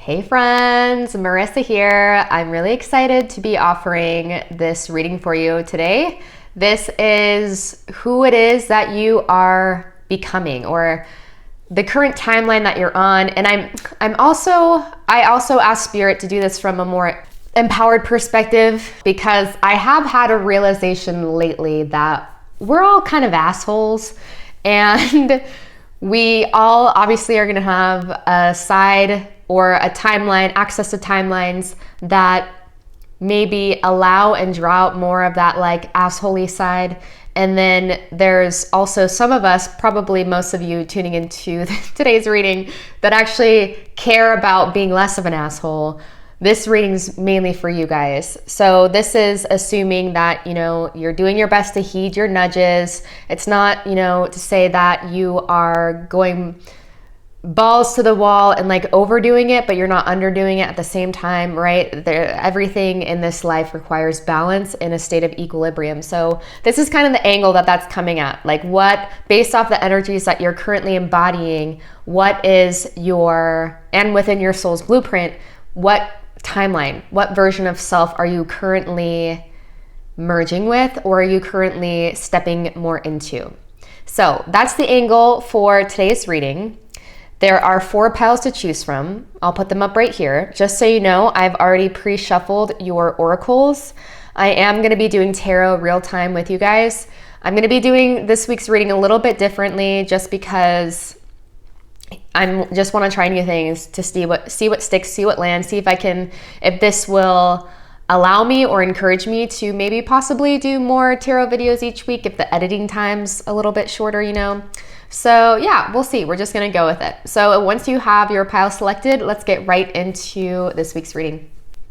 Hey friends, Marissa here. I'm really excited to be offering this reading for you today. This is who it is that you are becoming, or the current timeline that you're on. And I also ask Spirit to do this from a more empowered perspective, because I have had a realization lately that we're all kind of assholes, and we all obviously are going to have a side or a timeline, access to timelines that maybe allow and draw out more of that like assholey side. And then there's also some of us, probably most of you tuning into today's reading, that actually care about being less of an asshole. This reading's mainly for you guys. So this is assuming that, you're doing your best to heed your nudges. It's not, to say that you are going balls to the wall and like overdoing it, but you're not underdoing it at the same time, right? Everything in this life requires balance in a state of equilibrium. So this is kind of the angle that's coming at, like what, based off the energies that you're currently embodying, what is and within your soul's blueprint, what timeline, what version of self are you currently merging with, or are you currently stepping more into? So that's the angle for today's reading. There are 4 piles to choose from. I'll put them up right here. Just so you know, I've already pre-shuffled your oracles. I am going to be doing tarot real time with you guys. I'm going to be doing this week's reading a little bit differently, just because I just want to try new things to see what sticks, see what lands, see if this will allow me or encourage me to maybe possibly do more tarot videos each week if the editing time's a little bit shorter, So yeah, we'll see. We're just going to go with it. So once you have your pile selected, let's get right into this week's reading.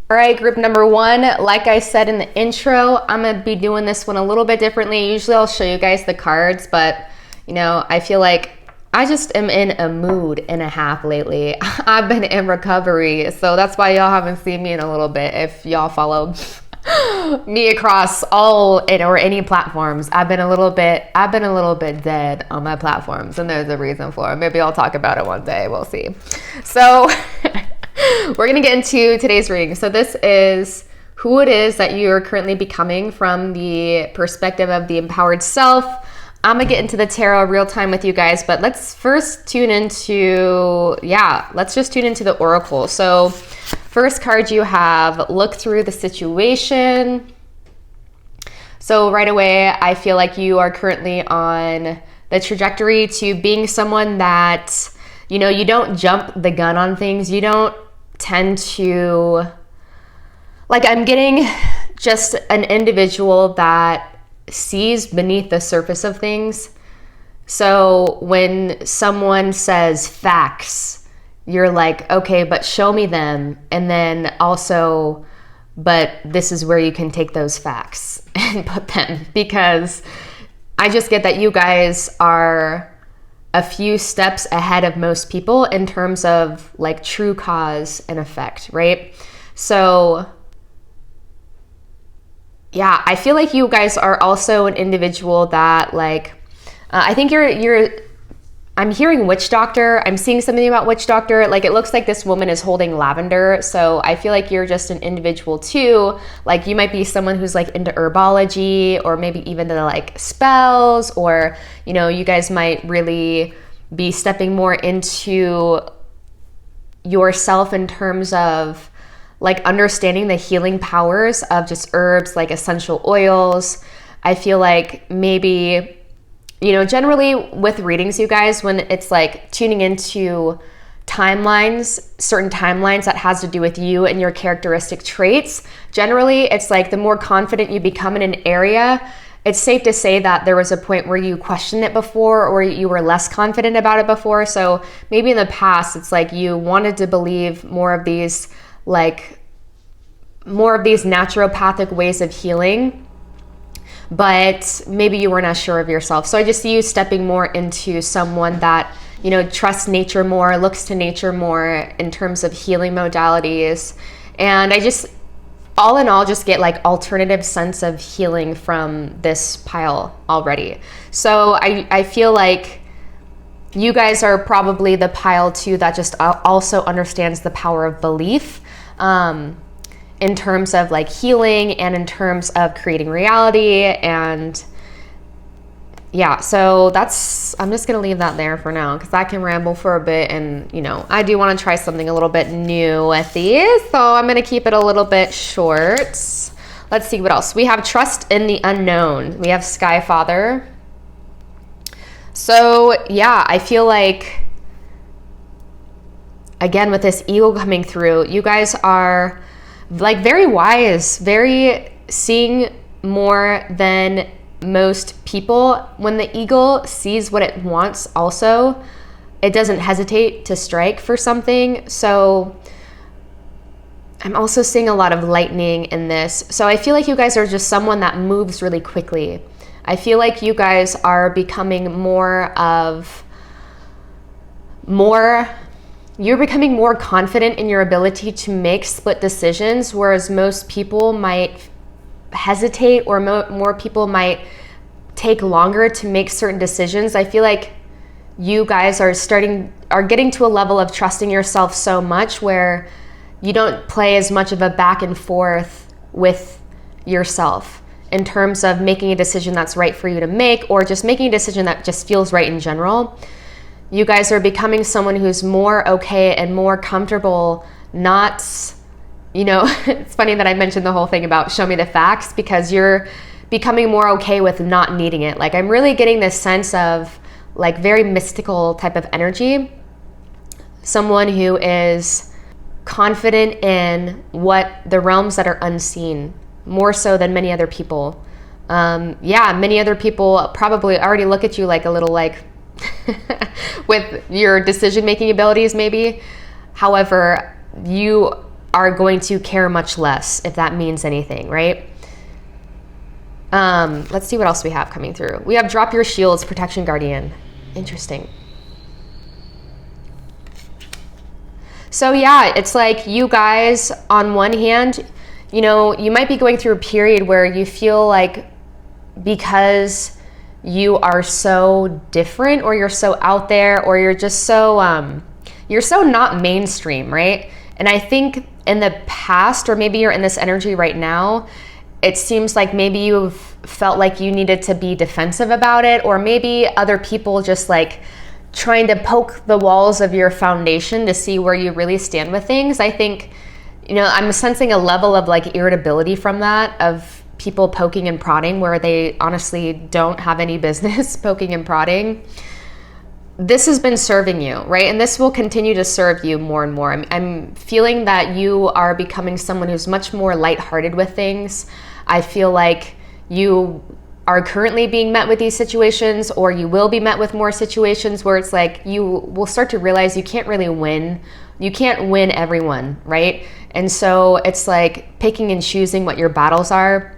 All right, group number 1, like I said in the intro, I'm going to be doing this one a little bit differently. Usually I'll show you guys the cards, but I feel like I just am in a mood and a half lately. I've been in recovery, so that's why y'all haven't seen me in a little bit. If y'all follow me across any platforms, I've been a little bit dead on my platforms, and there's a reason for it. Maybe I'll talk about it one day. We'll see. So we're gonna get into today's reading. So this is who it is that you are currently becoming from the perspective of the empowered self. I'm gonna get into the tarot real time with you guys, but let's first tune into the oracle. So first card you have, look through the situation. So right away, I feel like you are currently on the trajectory to being someone that, you don't jump the gun on things. You don't tend to, I'm getting just an individual that sees beneath the surface of things. So when someone says facts, you're like, okay, but show me them. And then also, but this is where you can take those facts and put them, because I just get that you guys are a few steps ahead of most people in terms of like true cause and effect, right? So yeah, I feel like you guys are also an individual that I think I'm hearing witch doctor. I'm seeing something about witch doctor. It looks like this woman is holding lavender. So I feel like you're just an individual too. You might be someone who's into herbology, or maybe even to spells, or, you guys might really be stepping more into yourself in terms of understanding the healing powers of just herbs, like essential oils. I feel like maybe, generally with readings, you guys, when it's tuning into timelines, certain timelines that has to do with you and your characteristic traits, generally it's the more confident you become in an area, it's safe to say that there was a point where you questioned it before, or you were less confident about it before. So maybe in the past, it's you wanted to believe more of these naturopathic ways of healing, but maybe you weren't as sure of yourself. So I just see you stepping more into someone that, trusts nature more, looks to nature more in terms of healing modalities. And I just, all in all, just get alternative sense of healing from this pile already. So I feel like you guys are probably the pile too that just also understands the power of belief, in terms of like healing and in terms of creating reality. And yeah, so I'm just gonna leave that there for now, because I can ramble for a bit, and you know, I do want to try something a little bit new with these, so I'm gonna keep it a little bit short. Let's see what else. We have trust in the unknown. We have Sky Father. So yeah, I feel like, again, with this eagle coming through, you guys are like very wise, very seeing more than most people. When the eagle sees what it wants also, it doesn't hesitate to strike for something. So I'm also seeing a lot of lightning in this. So I feel like you guys are just someone that moves really quickly. I feel like you guys are becoming you're becoming more confident in your ability to make split decisions, whereas most people might hesitate, or more people might take longer to make certain decisions. I feel like you guys are getting to a level of trusting yourself so much where you don't play as much of a back and forth with yourself in terms of making a decision that's right for you to make, or just making a decision that just feels right in general. You guys are becoming someone who's more okay and more comfortable not, you know, it's funny that I mentioned the whole thing about show me the facts, because you're becoming more okay with not needing it. Like, I'm really getting this sense of like very mystical type of energy. Someone who is confident in what the realms that are unseen, more so than many other people. Many other people probably already look at you like a little like with your decision-making abilities maybe. However, you are going to care much less, if that means anything, right? Let's see what else we have coming through. We have drop your shields, protection guardian. Interesting. So yeah, it's like you guys, on one hand, you know, you might be going through a period where you feel like, because you are so different, or you're so out there, or you're just so you're so not mainstream, right? And I think in the past, or maybe you're in this energy right now, it seems like maybe you've felt like you needed to be defensive about it, or maybe other people just like trying to poke the walls of your foundation to see where you really stand with things. I think, you know, I'm sensing a level of like irritability from that, of people poking and prodding where they honestly don't have any business poking and prodding. This has been serving you, right? And this will continue to serve you more and more. I'm feeling that you are becoming someone who's much more lighthearted with things. I feel like you are currently being met with these situations, or you will be met with more situations where it's like you will start to realize you can't really win. You can't win everyone, right? And so it's like picking and choosing what your battles are.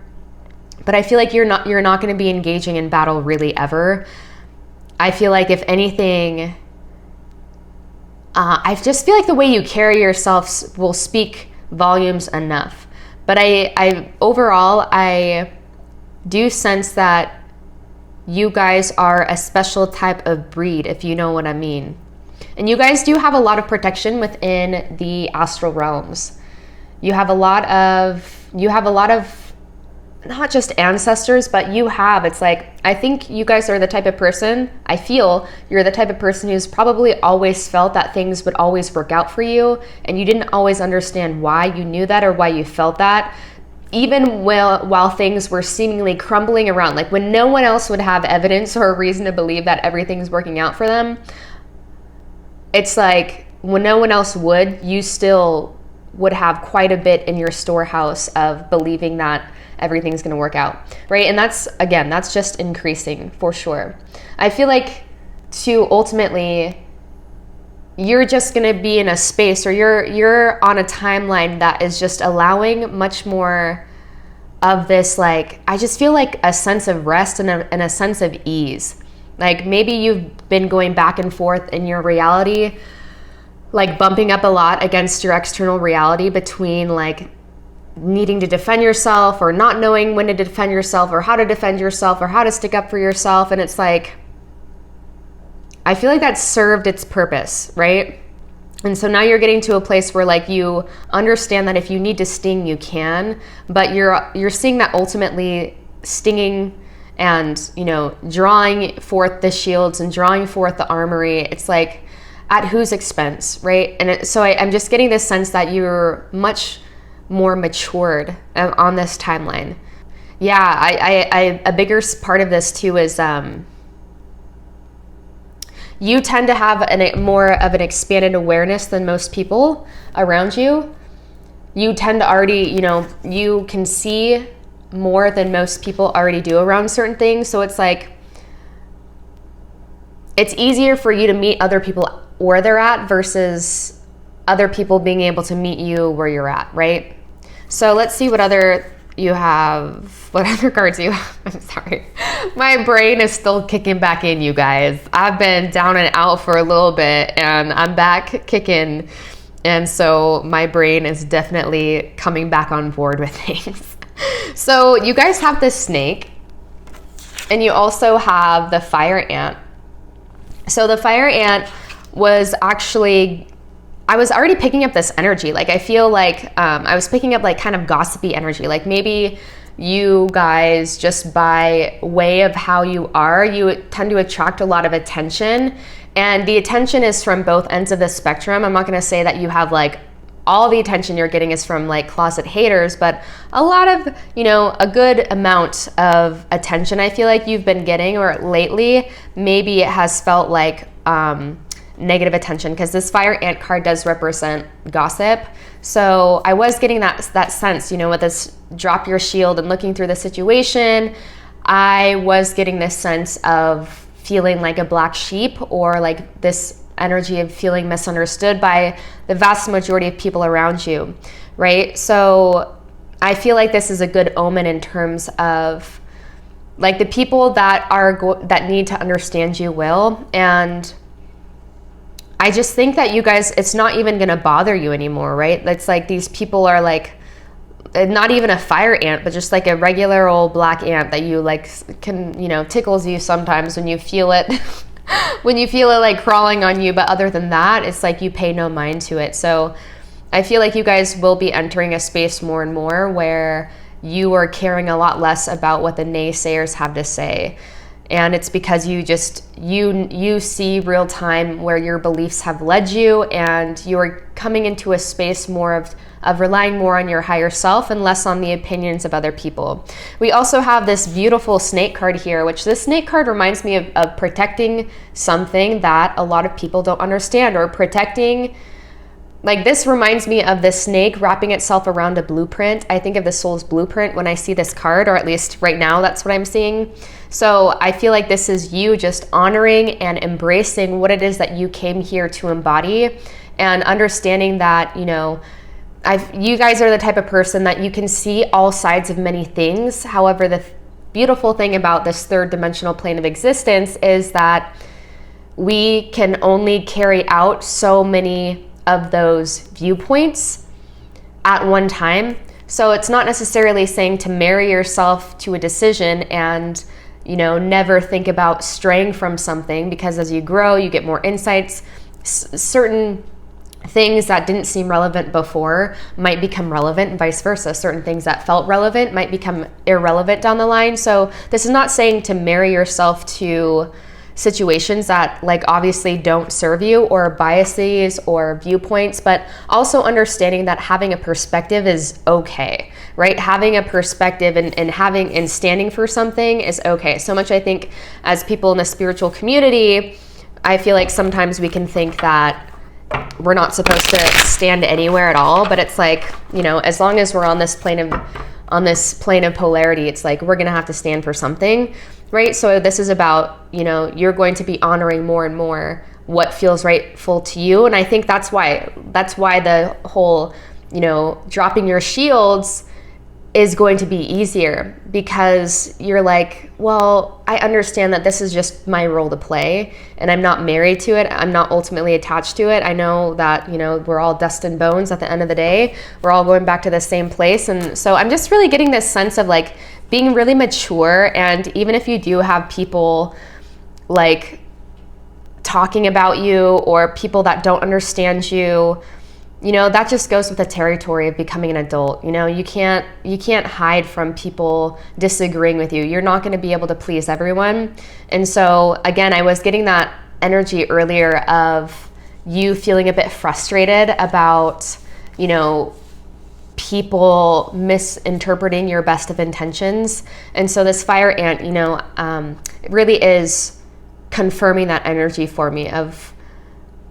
But I feel like you're not going to be engaging in battle really ever. I feel like, if anything, I just feel like the way you carry yourself will speak volumes enough. But I overall, I do sense that you guys are a special type of breed, if you know what I mean. And you guys do have a lot of protection within the astral realms. You have a lot of not just ancestors, but it's like, I think you guys are the type of person, I feel you're the type of person who's probably always felt that things would always work out for you, and you didn't always understand why you knew that or why you felt that, even while things were seemingly crumbling around. Like, when no one else would have evidence or a reason to believe that everything's working out for them, it's like, when no one else would, you still would have quite a bit in your storehouse of believing that everything's going to work out, right? And that's just increasing for sure. I feel like ultimately, you're just going to be in a space, or you're on a timeline that is just allowing much more of this, like, I just feel like a sense of rest and a sense of ease. Like, maybe you've been going back and forth in your reality, like bumping up a lot against your external reality, between like needing to defend yourself, or not knowing when to defend yourself, or how to defend yourself, or how to stick up for yourself. And it's like, I feel like that served its purpose, right? And so now you're getting to a place where like you understand that if you need to sting, you can, but you're seeing that ultimately stinging and, you know, drawing forth the shields and drawing forth the armory, it's like at whose expense, right? And so I'm just getting this sense that you're much more matured on this timeline. Yeah, I a bigger part of this too is you tend to have more of an expanded awareness than most people around you. You tend to already, you know, you can see more than most people already do around certain things. So it's like, it's easier for you to meet other people where they're at versus other people being able to meet you where you're at, right? So let's see what other you have, what other cards you have. I'm sorry. My brain is still kicking back in, you guys. I've been down and out for a little bit and I'm back kicking. And so my brain is definitely coming back on board with things. So you guys have this snake and you also have the fire ant. So the fire ant was actually, I was already picking up this energy. Like I feel like I was picking up like kind of gossipy energy. Like maybe you guys, just by way of how you are, you tend to attract a lot of attention. And the attention is from both ends of the spectrum. I'm not going to say that you have like all the attention you're getting is from like closet haters, but a lot of, you know, a good amount of attention I feel like you've been getting, or lately, maybe it has felt like negative attention, because this fire ant card does represent gossip. So I was getting that sense, you know, with this drop your shield and looking through the situation, I was getting this sense of feeling like a black sheep, or like this energy of feeling misunderstood by the vast majority of people around you, right? So I feel like this is a good omen in terms of like the people that that need to understand you will. And I just think that you guys, it's not even going to bother you anymore, right? It's like these people are like, not even a fire ant, but just like a regular old black ant that you like can, you know, tickles you sometimes when you feel it, when you feel it like crawling on you. But other than that, it's like you pay no mind to it. So I feel like you guys will be entering a space more and more where you are caring a lot less about what the naysayers have to say. And it's because you just, you see real time where your beliefs have led you, and you're coming into a space more of relying more on your higher self and less on the opinions of other people. We also have this beautiful snake card here, which this snake card reminds me of protecting something that a lot of people don't understand, or protecting, like this reminds me of the snake wrapping itself around a blueprint. I think of the soul's blueprint when I see this card, or at least right now, that's what I'm seeing. So I feel like this is you just honoring and embracing what it is that you came here to embody, and understanding that, you know, you guys are the type of person that you can see all sides of many things. However, the beautiful thing about this third dimensional plane of existence is that we can only carry out so many of those viewpoints at one time. So it's not necessarily saying to marry yourself to a decision and, you know, never think about straying from something, because as you grow, you get more insights. Certain things that didn't seem relevant before might become relevant, and vice versa. Certain things that felt relevant might become irrelevant down the line. So this is not saying to marry yourself to situations that like obviously don't serve you, or biases or viewpoints, but also understanding that having a perspective is okay, right? Having a perspective and standing for something is okay. So much, I think, as people in the spiritual community, I feel like sometimes we can think that we're not supposed to stand anywhere at all, but it's like, you know, as long as we're on this plane of polarity, it's like we're gonna have to stand for something, right? So this is about, you know, you're going to be honoring more and more what feels rightful to you. And I think that's why the whole, you know, dropping your shields is going to be easier, because you're like, well, I understand that this is just my role to play, and I'm not married to it. I'm not ultimately attached to it. I know that, you know, we're all dust and bones at the end of the day. We're all going back to the same place. And so I'm just really getting this sense of like being really mature. And even if you do have people like talking about you or people that don't understand you. You know, that just goes with the territory of becoming an adult. You know, you can't hide from people disagreeing with you. You're not going to be able to please everyone. And so again, I was getting that energy earlier of you feeling a bit frustrated about, you know, people misinterpreting your best of intentions. And so this fire ant, you know, it really is confirming that energy for me of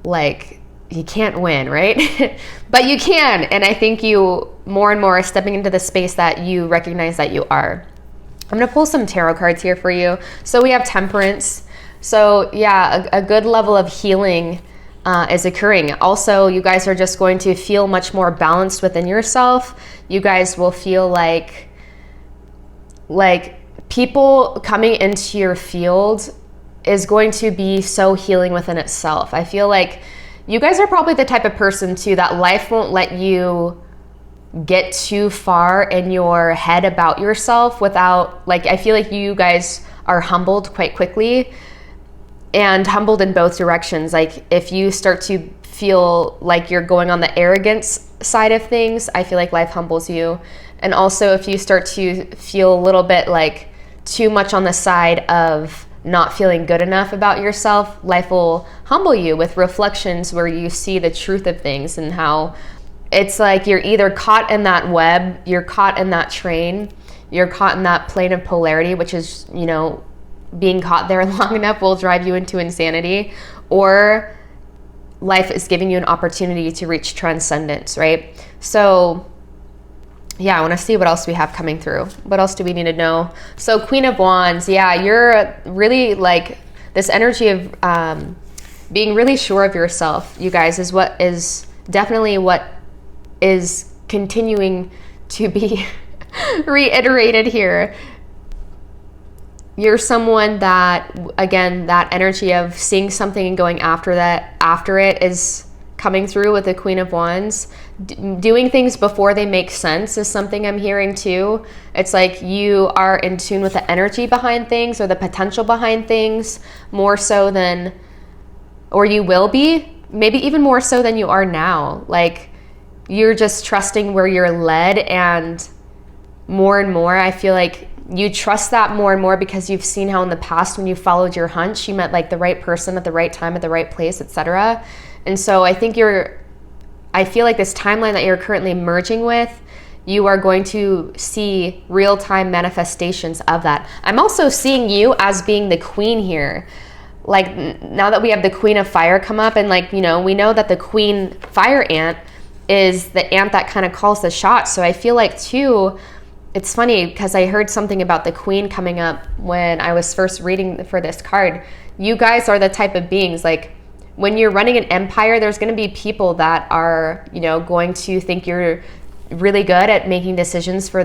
like, you can't win, right? But you can. And I think you more and more are stepping into the space that you recognize that you are. I'm going to pull some tarot cards here for you. So we have Temperance. So yeah, a good level of healing is occurring. Also, you guys are just going to feel much more balanced within yourself. You guys will feel like people coming into your field is going to be so healing within itself. I feel like you guys are probably the type of person too that life won't let you get too far in your head about yourself without, like, I feel like you guys are humbled quite quickly, and humbled in both directions. Like if you start to feel like you're going on the arrogance side of things, I feel like life humbles you. And also if you start to feel a little bit like too much on the side of not feeling good enough about yourself, life will humble you with reflections where you see the truth of things and how it's like you're either caught in that web, you're caught in that train, you're caught in that plane of polarity, which is, you know, being caught there long enough will drive you into insanity, or life is giving you an opportunity to reach transcendence, right? So yeah, I want to see what else we have coming through. What else do we need to know? So Queen of Wands, yeah, you're really like this energy of being really sure of yourself, you guys, is what is definitely what is continuing to be reiterated here. You're someone that, again, that energy of seeing something and going after it is coming through with the Queen of Wands. Doing things before they make sense is something I'm hearing too. It's like you are in tune with the energy behind things or the potential behind things more so than, or you will be, maybe even more so than you are now. Like you're just trusting where you're led, and more I feel like you trust that more and more because you've seen how in the past when you followed your hunch, you met like the right person at the right time at the right place, etc. And so I think I feel like this timeline that you're currently merging with, you are going to see real-time manifestations of that. I'm also seeing you as being the queen here. Like now that we have the Queen of Fire come up, and like, you know, we know that the Queen Fire ant is the ant that kind of calls the shots. So I feel like too, it's funny because I heard something about the Queen coming up when I was first reading for this card. You guys are the type of beings, like when you're running an empire, there's going to be people that are, you know, going to think you're really good at making decisions for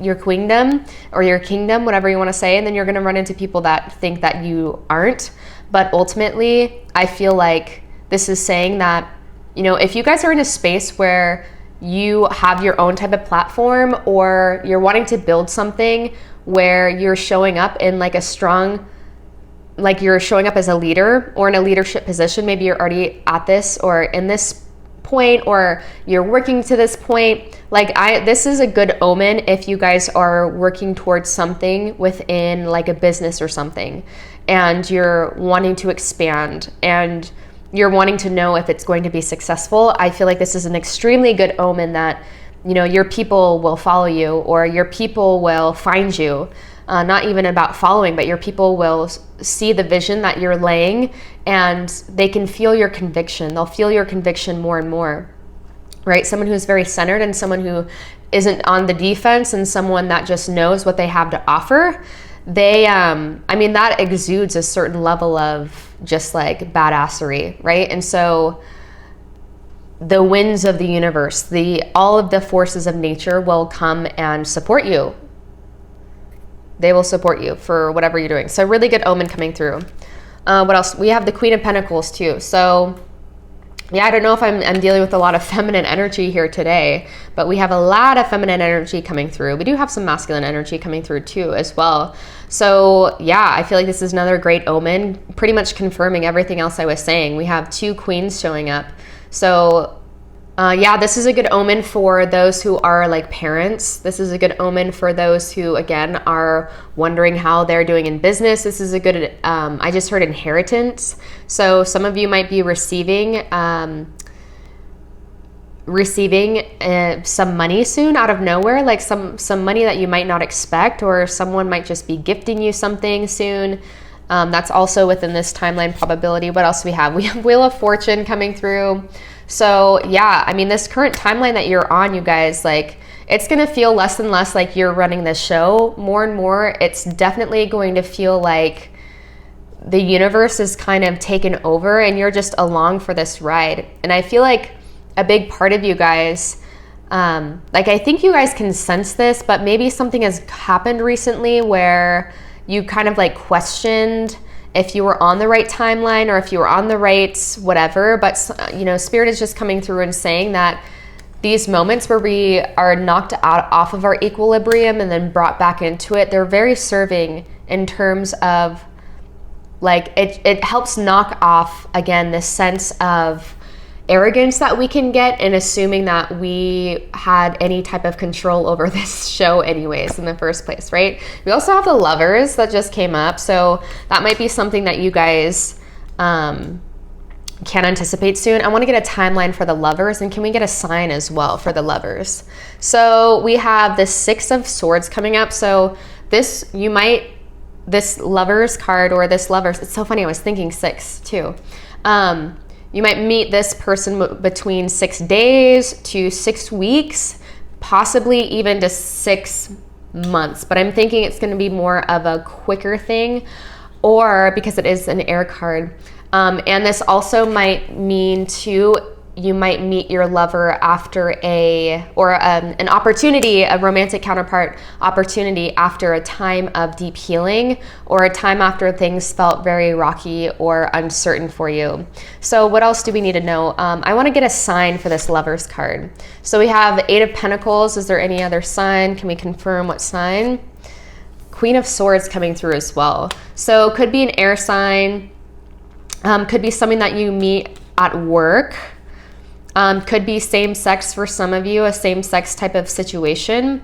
your queendom or your kingdom, whatever you want to say. And then you're going to run into people that think that you aren't. But ultimately, I feel like this is saying that, you know, if you guys are in a space where you have your own type of platform, or you're wanting to build something where you're showing up in like a strong, like you're showing up as a leader or in a leadership position, maybe you're already at this or in this point, or you're working to this point. Like this is a good omen if you guys are working towards something within like a business or something, and you're wanting to expand and you're wanting to know if it's going to be successful. I feel like this is an extremely good omen that, you know, your people will follow you, or your people will find you. Not even about following, but your people will see the vision that you're laying, and they can feel your conviction. They'll feel your conviction more and more, right? Someone who's very centered, and someone who isn't on the defense, and someone that just knows what they have to offer. They, I mean, that exudes a certain level of just like badassery, right? And so the winds of the universe, all of the forces of nature will come and support you. They will support you for whatever you're doing. So really good omen coming through. What else? We have the Queen of Pentacles too. So yeah, I don't know if I'm dealing with a lot of feminine energy here today, but we have a lot of feminine energy coming through. We do have some masculine energy coming through too as well. So yeah, I feel like this is another great omen, pretty much confirming everything else I was saying. We have 2 queens showing up. So yeah, this is a good omen for those who are like parents. This is a good omen for those who, again, are wondering how they're doing in business. This is a good, I just heard inheritance. So some of you might be receiving some money soon out of nowhere, like some money that you might not expect, or someone might just be gifting you something soon. That's also within this timeline probability. What else do we have? We have Wheel of Fortune coming through. So yeah, I mean, this current timeline that you're on, you guys, like, it's going to feel less and less like you're running the show. More and more, it's definitely going to feel like the universe is kind of taken over and you're just along for this ride. And I feel like a big part of you guys, like, I think you guys can sense this, but maybe something has happened recently where you kind of like questioned if you were on the right timeline or if you were on the right whatever. But, you know, Spirit is just coming through and saying that these moments where we are knocked out off of our equilibrium and then brought back into it, they're very serving in terms of, like, it helps knock off, again, this sense of arrogance that we can get in assuming that we had any type of control over this show anyways in the first place, right? We also have the Lovers that just came up, so that might be something that you guys can anticipate soon. I want to get a timeline for the Lovers, and can we get a sign as well for the Lovers? So we have the 6 of Swords coming up. So this Lovers card, or this Lovers, it's so funny, I was thinking 6 too. You might meet this person between 6 days to 6 weeks, possibly even to 6 months. But I'm thinking it's going to be more of a quicker thing, or because it is an air card. And this also might mean too, you might meet your lover after an opportunity, a romantic counterpart opportunity after a time of deep healing, or a time after things felt very rocky or uncertain for you. So what else do we need to know? I want to get a sign for this Lovers card. So we have 8 of Pentacles. Is there any other sign? Can we confirm what sign? Queen of Swords coming through as well. So could be an air sign, could be something that you meet at work. Could be same sex for some of you, a same sex type of situation.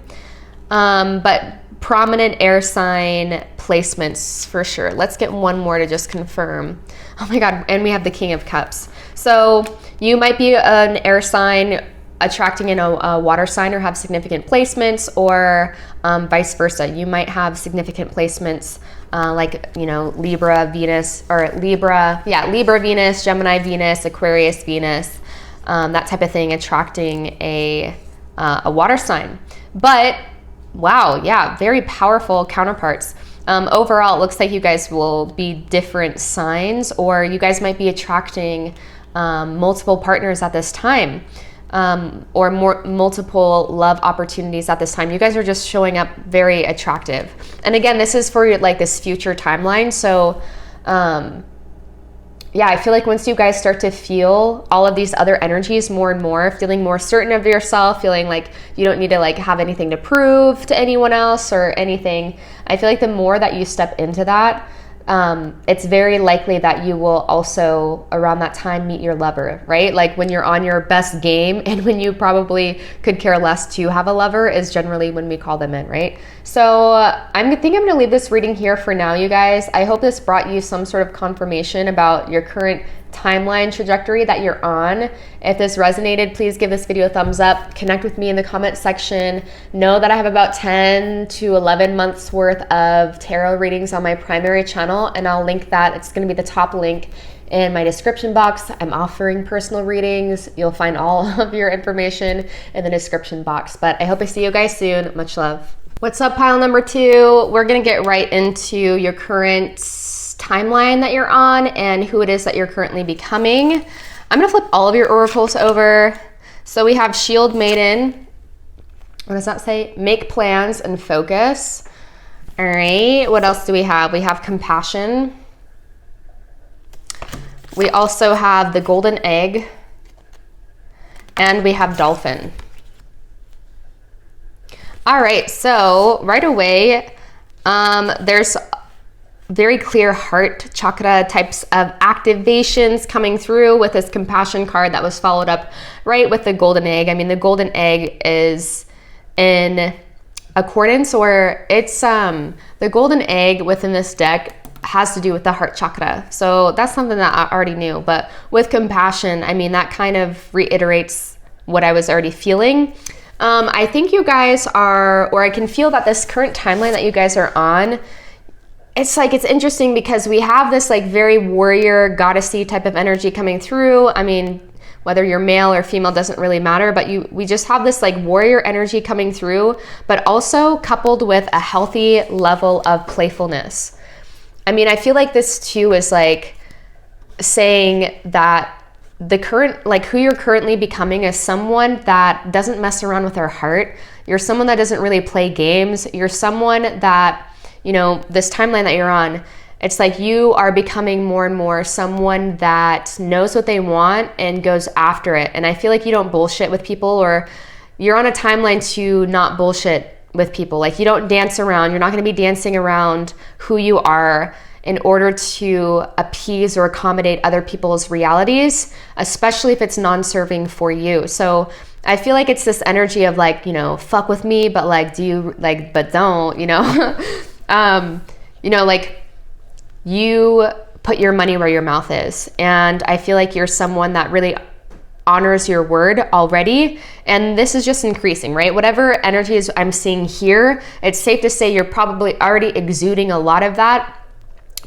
But prominent air sign placements for sure. Let's get one more to just confirm. Oh my God, and we have the King of Cups. So you might be an air sign attracting in a water sign, or have significant placements, or vice versa. You might have significant placements like, you know, Libra, Venus, Libra, Venus, Gemini, Venus, Aquarius, Venus. That type of thing, attracting a water sign. But wow, yeah, very powerful counterparts. Overall, it looks like you guys will be different signs, or you guys might be attracting multiple partners at this time, or multiple love opportunities at this time. You guys are just showing up very attractive. And again, this is for like this future timeline. So yeah, I feel like once you guys start to feel all of these other energies more and more, feeling more certain of yourself, feeling like you don't need to like have anything to prove to anyone else or anything, I feel like the more that you step into that, it's very likely that you will also around that time meet your lover, right? Like when you're on your best game and when you probably could care less to have a lover is generally when we call them in, right? So I think I'm gonna leave this reading here for now, you guys. I hope this brought you some sort of confirmation about your current timeline trajectory that you're on. If this resonated, please give this video a thumbs up. Connect with me in the comment section. Know that I have about 10 to 11 months worth of tarot readings on my primary channel, and I'll link that. It's going to be the top link in my description box. I'm offering personal readings. You'll find all of your information in the description box. But I hope I see you guys soon. Much love. What's up, pile number 2? We're going to get right into your current timeline that you're on and who it is that you're currently becoming. I'm gonna flip all of your oracles over. So we have Shield Maiden. What does that say? Make plans and focus. All right, what else do we have? We have Compassion. We also have the Golden Egg. And we have dolphin. All right, so right away, there's very clear heart chakra types of activations coming through with this compassion card that was followed up right with the golden egg. I mean, the golden egg is in accordance, or it's the golden egg within this deck has to do with the heart chakra. So that's something that I already knew, but with compassion, I mean, that kind of reiterates what I was already feeling. I think you guys are, or I can feel that this current timeline that you guys are on, it's like, it's interesting because we have this like very warrior goddessy type of energy coming through. I mean, whether you're male or female doesn't really matter, but we just have this like warrior energy coming through, but also coupled with a healthy level of playfulness. I mean, I feel like this too is like saying that the current, like who you're currently becoming is someone that doesn't mess around with their heart. You're someone that doesn't really play games. You're someone that, you know, this timeline that you're on, it's like you are becoming more and more someone that knows what they want and goes after it. And I feel like you don't bullshit with people, or you're on a timeline to not bullshit with people. Like you don't dance around. You're not going to be dancing around who you are in order to appease or accommodate other people's realities, especially if it's non-serving for you. So I feel like it's this energy of like, you know, fuck with me, but like, do you like, but don't, you know, you know, like you put your money where your mouth is. And I feel like you're someone that really honors your word already. And this is just increasing, right? Whatever energies I'm seeing here, it's safe to say you're probably already exuding a lot of that,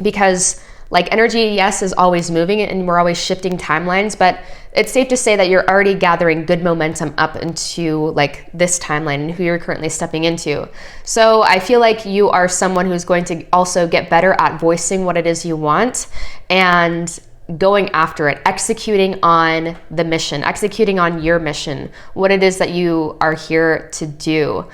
because like energy, yes, is always moving and we're always shifting timelines, but it's safe to say that you're already gathering good momentum up into like this timeline and who you're currently stepping into. So I feel like you are someone who's going to also get better at voicing what it is you want and going after it, executing on the mission, executing on your mission, what it is that you are here to do.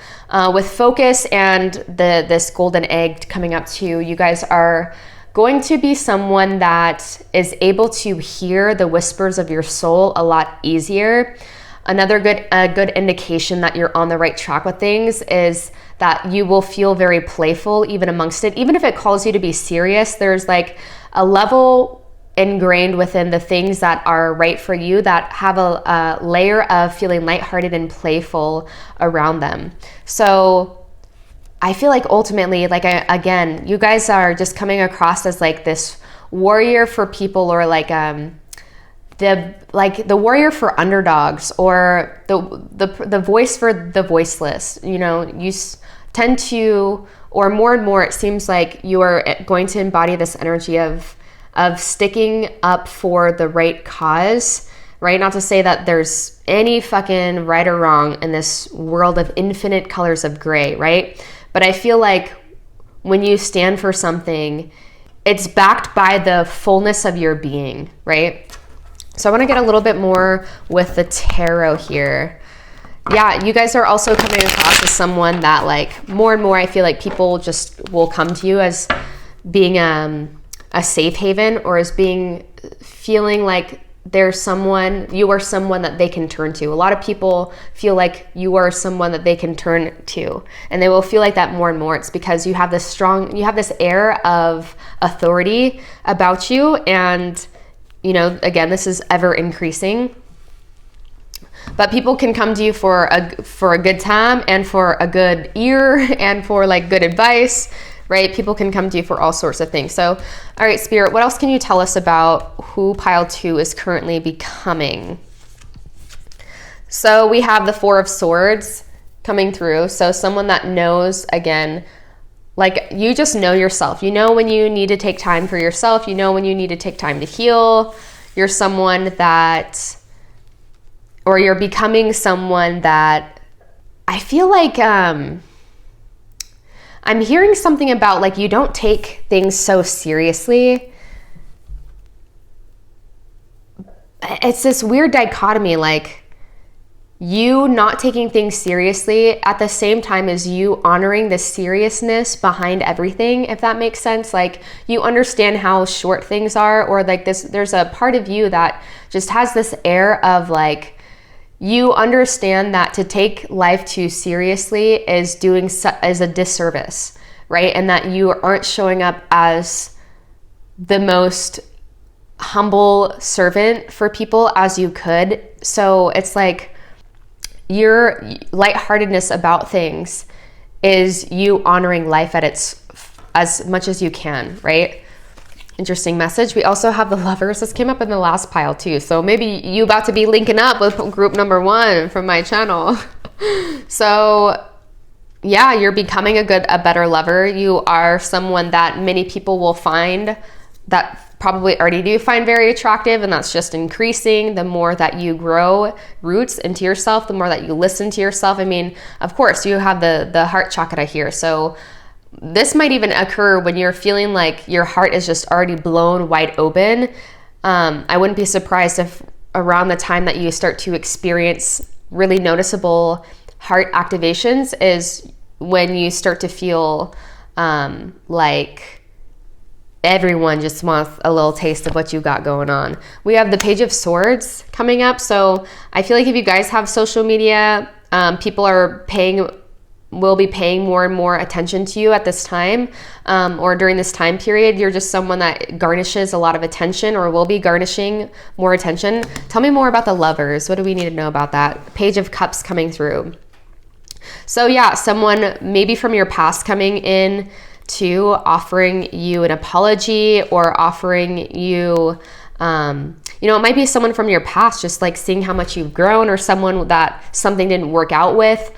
With focus and this golden egg coming up to you, you guys are going to be someone that is able to hear the whispers of your soul a lot easier. Another good indication that you're on the right track with things is that you will feel very playful even amongst it. Even if it calls you to be serious, there's like a level ingrained within the things that are right for you that have a layer of feeling lighthearted and playful around them. So I feel like ultimately, like again, you guys are just coming across as like this warrior for people, or like the warrior for underdogs, or the voice for the voiceless. You know, you tend to, or more and more, it seems like you are going to embody this energy of sticking up for the right cause, right? Not to say that there's any fucking right or wrong in this world of infinite colors of gray, right? But I feel like when you stand for something, it's backed by the fullness of your being, right? So I want to get a little bit more with the tarot here. Yeah, you guys are also coming across as someone that like more and more, I feel like people just will come to you as being a safe haven, or as feeling like you are someone that they can turn to. A lot of people feel like you are someone that they can turn to, and they will feel like that more and more. It's because you have this air of authority about you, and you know, again, this is ever increasing. But people can come to you for a good time, and for a good ear, and for like good advice, right? People can come to you for all sorts of things. So, all right, Spirit, what else can you tell us about who pile 2 is currently becoming? So we have the 4 of Swords coming through. So someone that knows, again, like you just know yourself. You know when you need to take time for yourself. You know when you need to take time to heal. You're someone that, or you're becoming someone that I feel like, I'm hearing something about like you don't take things so seriously. It's this weird dichotomy, like you not taking things seriously at the same time as you honoring the seriousness behind everything, if that makes sense. Like you understand how short things are, or like there's a part of you that just has this air of like, you understand that to take life too seriously is a disservice, right? And that you aren't showing up as the most humble servant for people as you could. So it's like your lightheartedness about things is you honoring life at its as much as you can, right? Interesting message. We also have the Lovers. This came up in the last pile too. So maybe you about to be linking up with group number 1 from my channel. So yeah, you're becoming a better lover. You are someone that many people will find, that probably already do find very attractive, and that's just increasing the more that you grow roots into yourself, the more that you listen to yourself. I mean, of course, you have the heart chakra here. So this might even occur when you're feeling like your heart is just already blown wide open. I wouldn't be surprised if around the time that you start to experience really noticeable heart activations is when you start to feel like everyone just wants a little taste of what you got going on. We have the Page of Swords coming up. So I feel like if you guys have social media, people will be paying more and more attention to you at this time, or during this time period. You're just someone that garnishes a lot of attention, or will be garnishing more attention. Tell me more about the Lovers. What do we need to know about that? Page of Cups coming through. So yeah, someone maybe from your past coming in to offering you an apology, or offering you, it might be someone from your past just like seeing how much you've grown, or someone that something didn't work out with,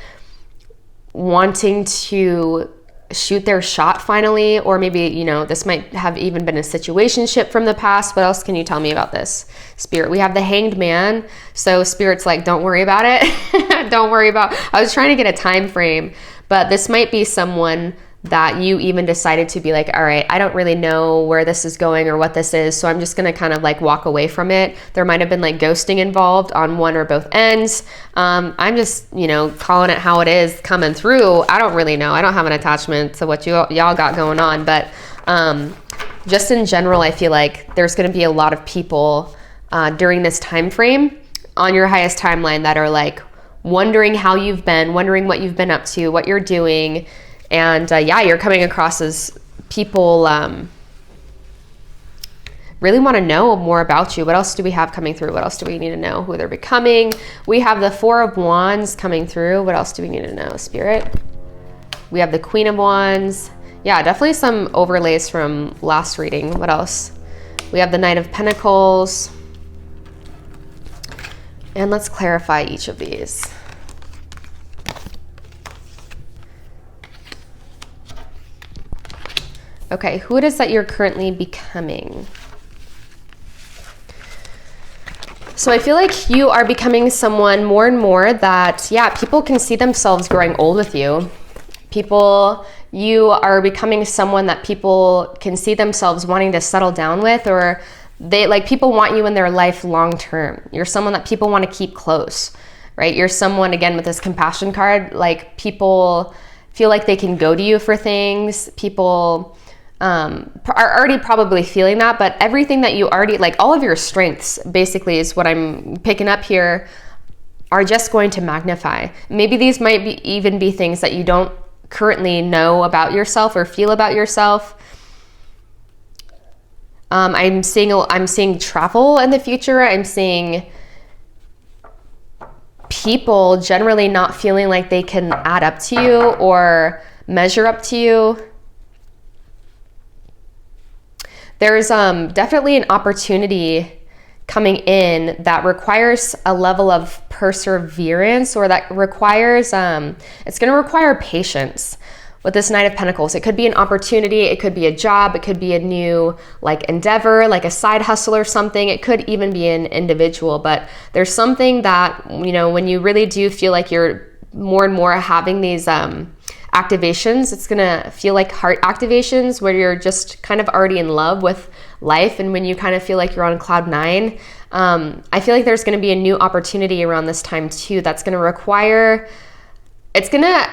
wanting to shoot their shot finally. Or maybe, this might have even been a situationship from the past. What else can you tell me about this, Spirit? We have the Hanged Man. So Spirit's like, don't worry about it. Don't worry about, I was trying to get a time frame, but this might be someone that you even decided to be like, all right, I don't really know where this is going or what this is, so I'm just gonna kind of like walk away from it. There might have been like ghosting involved on one or both ends. I'm just, calling it how it is coming through. I don't really know. I don't have an attachment to what y'all got going on, but just in general, I feel like there's gonna be a lot of people during this time frame on your highest timeline that are like wondering how you've been, wondering what you've been up to, what you're doing. And you're coming across as people really want to know more about you. What else do we have coming through? What else do we need to know? Who they're becoming? We have the Four of Wands coming through. What else do we need to know, Spirit? We have the Queen of Wands. Yeah, definitely some overlays from last reading. What else? We have the Knight of Pentacles. And let's clarify each of these. Okay, who it is that you're currently becoming? So I feel like you are becoming someone more and more that, people can see themselves growing old with you. You are becoming someone that people can see themselves wanting to settle down with, or people want you in their life long term. You're someone that people want to keep close, right? You're someone, again, with this compassion card, like people feel like they can go to you for things. People are already probably feeling that, but everything that you already, all of your strengths basically is what I'm picking up here, are just going to magnify. Maybe these might even be things that you don't currently know about yourself or feel about yourself. I'm seeing travel in the future. I'm seeing people generally not feeling like they can add up to you or measure up to you. There's definitely an opportunity coming in that requires a level of perseverance, or that requires, it's going to require patience with this Knight of Pentacles. It could be an opportunity, it could be a job, it could be a new endeavor, like a side hustle or something. It could even be an individual, but there's something that, when you really do feel like you're more and more having these activations, it's gonna feel like heart activations where you're just kind of already in love with life, and when you kind of feel like you're on cloud nine. I feel like there's gonna be a new opportunity around this time too that's gonna require, it's gonna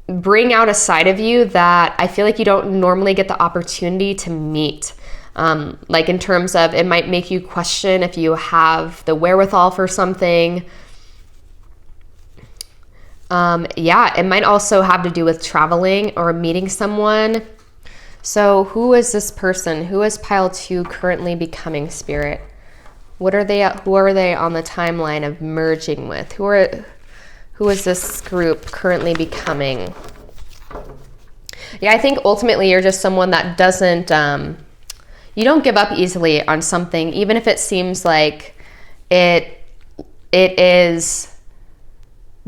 bring out a side of you that I feel like you don't normally get the opportunity to meet. In terms of, it might make you question if you have the wherewithal for something. Yeah, it might also have to do with traveling or meeting someone. So who is this person? Who is pile 2 currently becoming, Spirit? What are they? Who are they on the timeline of merging with? Who is this group currently becoming? Yeah, I think ultimately you're just someone that doesn't, you don't give up easily on something, even if it seems like it is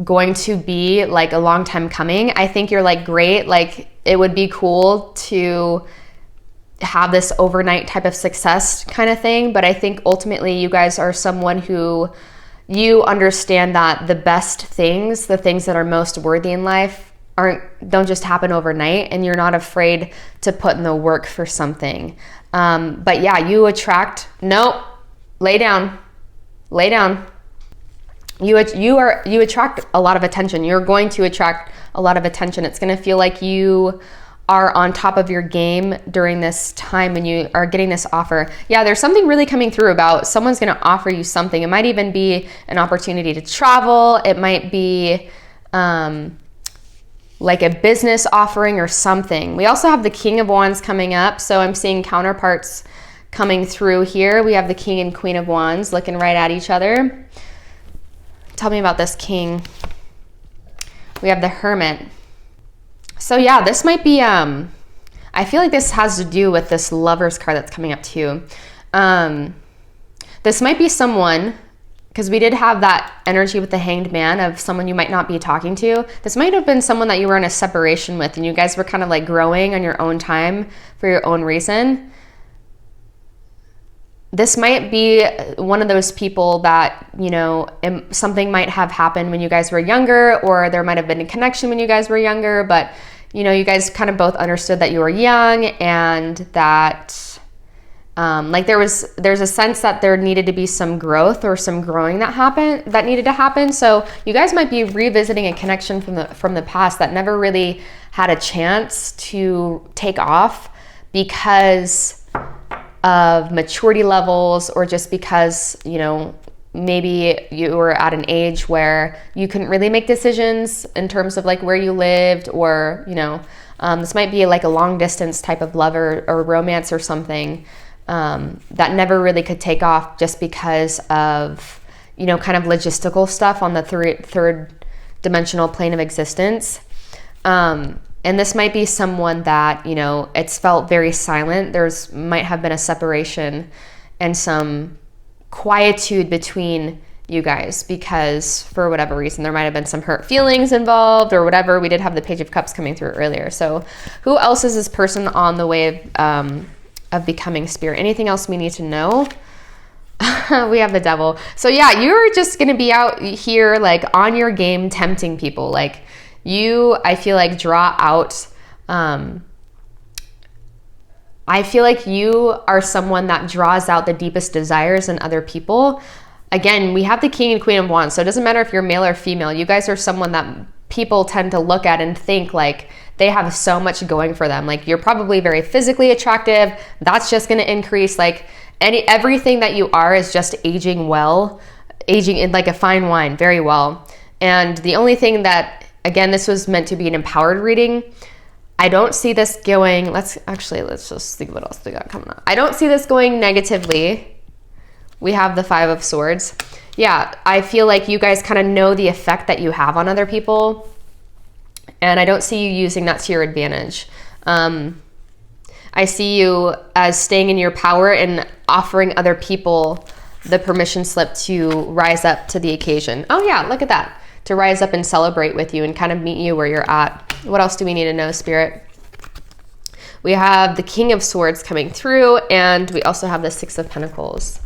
going to be like a long time coming. I think you're like, great, like it would be cool to have this overnight type of success kind of thing. But I think ultimately you guys are someone who, you understand that the best things, the things that are most worthy in life, don't just happen overnight, and you're not afraid to put in the work for something. But yeah, you attract, no, lay down. You attract a lot of attention. You're going to attract a lot of attention. It's going to feel like you are on top of your game during this time when you are getting this offer. Yeah, there's something really coming through about someone's going to offer you something. It might even be an opportunity to travel. It might be like a business offering or something. We also have the King of Wands coming up. So I'm seeing counterparts coming through here. We have the King and Queen of Wands looking right at each other. Tell me about this King. We have the Hermit. So yeah, this might be, I feel like this has to do with this Lovers card that's coming up too. This might be someone, because we did have that energy with the Hanged Man of someone you might not be talking to. This might have been someone that you were in a separation with, and you guys were kind of like growing on your own time for your own reason. This might be one of those people that, you know, something might have happened when you guys were younger, or there might have been a connection when you guys were younger, but, you know, you guys kind of both understood that you were young, and that like there's a sense that there needed to be some growth or some growing that needed to happen. So you guys might be revisiting a connection from the past that never really had a chance to take off because of maturity levels, or just because, you know, maybe you were at an age where you couldn't really make decisions in terms of like where you lived, or, you know, this might be like a long distance type of love or romance or something that never really could take off just because of, you know, kind of logistical stuff on the third dimensional plane of existence. And this might be someone that, you know, it's felt very silent. Might have been a separation and some quietude between you guys because for whatever reason, there might have been some hurt feelings involved or whatever. We did have the Page of Cups coming through earlier. So who else is this person on the way of becoming, Spirit? Anything else we need to know? We have the Devil. So yeah, you're just going to be out here like on your game, tempting people. Like, I feel like draw out, I feel like you are someone that draws out the deepest desires in other people. Again, we have the King and Queen of Wands, so it doesn't matter if you're male or female. You guys are someone that people tend to look at and think like they have so much going for them. Like, you're probably very physically attractive. That's just going to increase. Like, everything that you are is just aging in like a fine wine, very well. And the only thing that, again, this was meant to be an empowered reading. I don't see this going, let's just think what else we got coming up. I don't see this going negatively. We have the Five of Swords. Yeah, I feel like you guys kind of know the effect that you have on other people. And I don't see you using that to your advantage. I see you as staying in your power and offering other people the permission slip to rise up to the occasion. Oh yeah, look at that. To rise up and celebrate with you and kind of meet you where you're at. What else do we need to know, Spirit? We have the King of Swords coming through, and we also have the Six of Pentacles.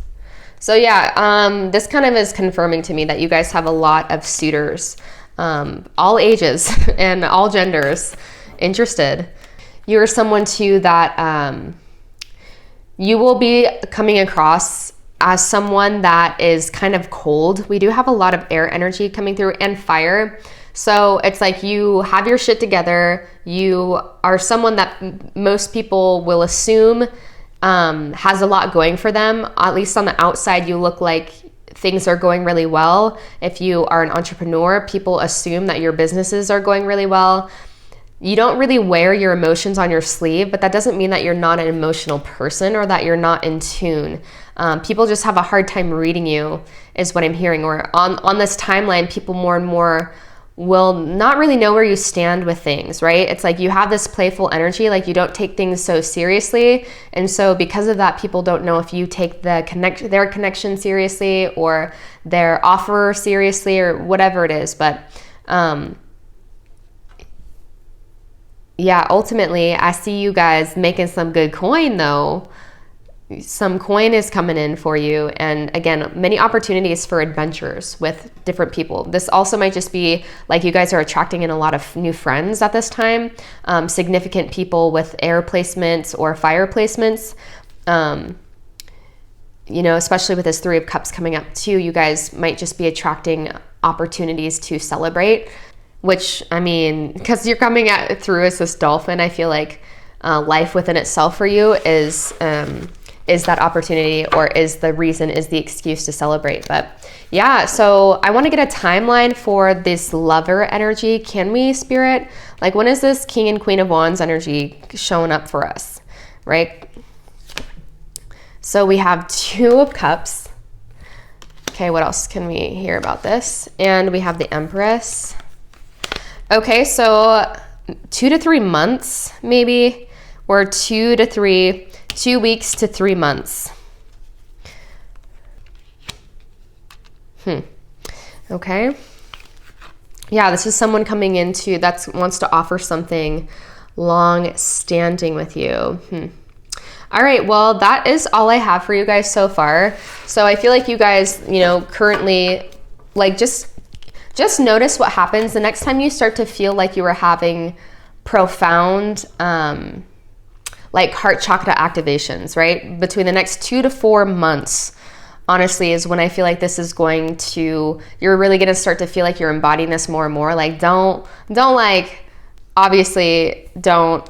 So yeah, this kind of is confirming to me that you guys have a lot of suitors, all ages and all genders interested. You're someone too that you will be coming across as someone that is kind of cold. We do have a lot of air energy coming through and fire. So it's like you have your shit together. You are someone that most people will assume has a lot going for them. At least on the outside, you look like things are going really well. If you are an entrepreneur, people assume that your businesses are going really well. You don't really wear your emotions on your sleeve, but that doesn't mean that you're not an emotional person or that you're not in tune. People just have a hard time reading you, is what I'm hearing. Or on this timeline, people more and more will not really know where you stand with things, right? It's like you have this playful energy, like you don't take things so seriously. And so because of that, people don't know if you take their connection seriously or their offer seriously or whatever it is. But yeah, ultimately, I see you guys making some good coin though. Some coin is coming in for you. And again, many opportunities for adventures with different people. This also might just be like you guys are attracting in a lot of new friends at this time. Significant people with air placements or fire placements. You know, especially with this Three of Cups coming up too, you guys might just be attracting opportunities to celebrate. Which, I mean, because you're coming through as this dolphin, I feel like life within itself for you is that opportunity, or is the excuse to celebrate. But yeah, so I want to get a timeline for this lover energy. Can we, Spirit? Like, when is this King and Queen of Wands energy showing up for us, right? So we have Two of Cups. Okay, what else can we hear about this? And we have the Empress. Okay, so 2 to 3 months, maybe, or 2 weeks to 3 months. Okay. Yeah, this is someone coming into that wants to offer something long-standing with you. All right, well, that is all I have for you guys so far. So I feel like you guys, you know, currently, like, just notice what happens the next time you start to feel like you are having profound, like heart chakra activations, right? Between the next 2 to 4 months, honestly, is when I feel like this is going to, you're really going to start to feel like you're embodying this more and more. Like, don't obviously don't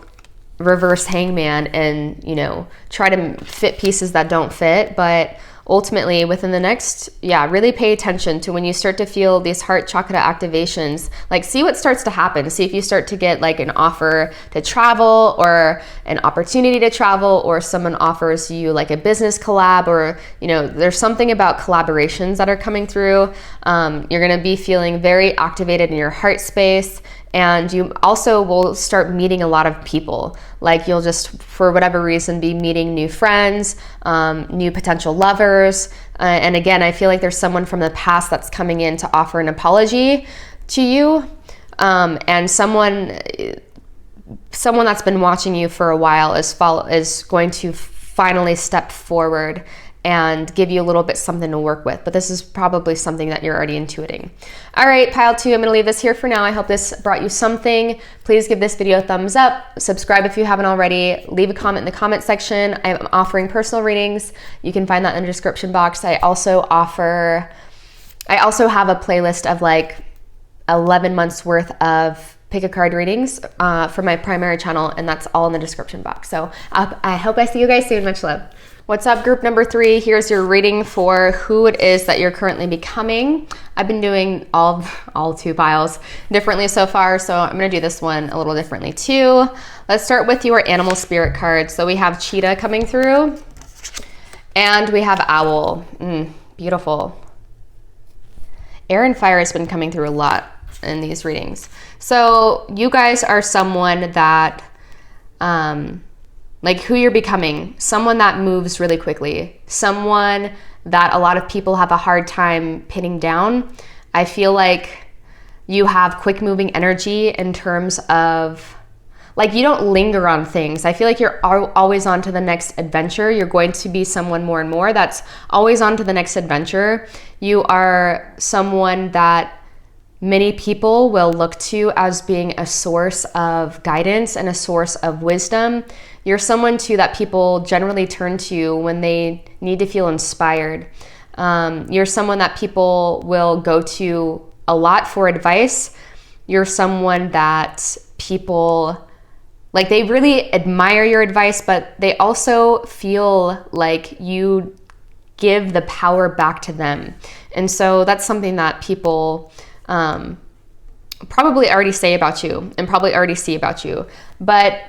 reverse hangman and, you know, try to fit pieces that don't fit, but ultimately within the next, really pay attention to when you start to feel these heart chakra activations. Like, see what starts to happen. See if you start to get like an offer to travel, or an opportunity to travel, or someone offers you like a business collab, or, you know, there's something about collaborations that are coming through. You're going to be feeling very activated in your heart space. And you also will start meeting a lot of people. Like, you'll just, for whatever reason, be meeting new friends, new potential lovers. And again, I feel like there's someone from the past that's coming in to offer an apology to you. And someone that's been watching you for a while is going to finally step forward and give you a little bit something to work with. But this is probably something that you're already intuiting. All right, pile 2, I'm gonna leave this here for now. I hope this brought you something. Please give this video a thumbs up. Subscribe if you haven't already. Leave a comment in the comment section. I'm offering personal readings. You can find that in the description box. I also have a playlist of like 11 months worth of pick a card readings for my primary channel, and that's all in the description box. So I hope I see you guys soon. Much love. What's up, group number 3? Here's your reading for who it is that you're currently becoming. I've been doing all 2 piles differently so far, so I'm gonna do this one a little differently too. Let's start with your animal spirit card. So we have cheetah coming through, and we have owl. Beautiful. Air and fire has been coming through a lot in these readings. So you guys are someone that, like, who you're becoming, someone that moves really quickly, someone that a lot of people have a hard time pinning down. I feel like you have quick moving energy in terms of, like, you don't linger on things. I feel like you're always on to the next adventure. You're going to be someone more and more that's always on to the next adventure. You are someone that many people will look to as being a source of guidance and a source of wisdom. You're someone too that people generally turn to when they need to feel inspired. You're someone that people will go to a lot for advice. You're someone that people, like, they really admire your advice, but they also feel like you give the power back to them. And so that's something that people probably already say about you and probably already see about you. But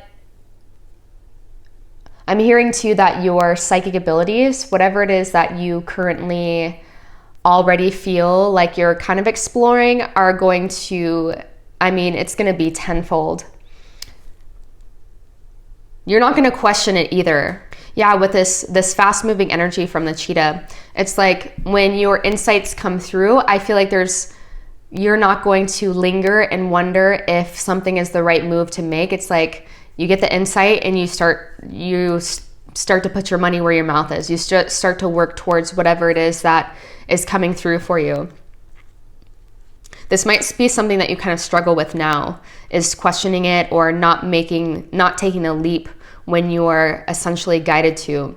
I'm hearing too that your psychic abilities, whatever it is that you currently already feel like you're kind of exploring, are going to, it's going to be tenfold. You're not going to question it either. Yeah, with this fast moving energy from the cheetah, it's like when your insights come through, I feel like you're not going to linger and wonder if something is the right move to make. It's like you get the insight and you start to put your money where your mouth is. You start to work towards whatever it is that is coming through for you. This might be something that you kind of struggle with now, is questioning it or not taking a leap when you're essentially guided to.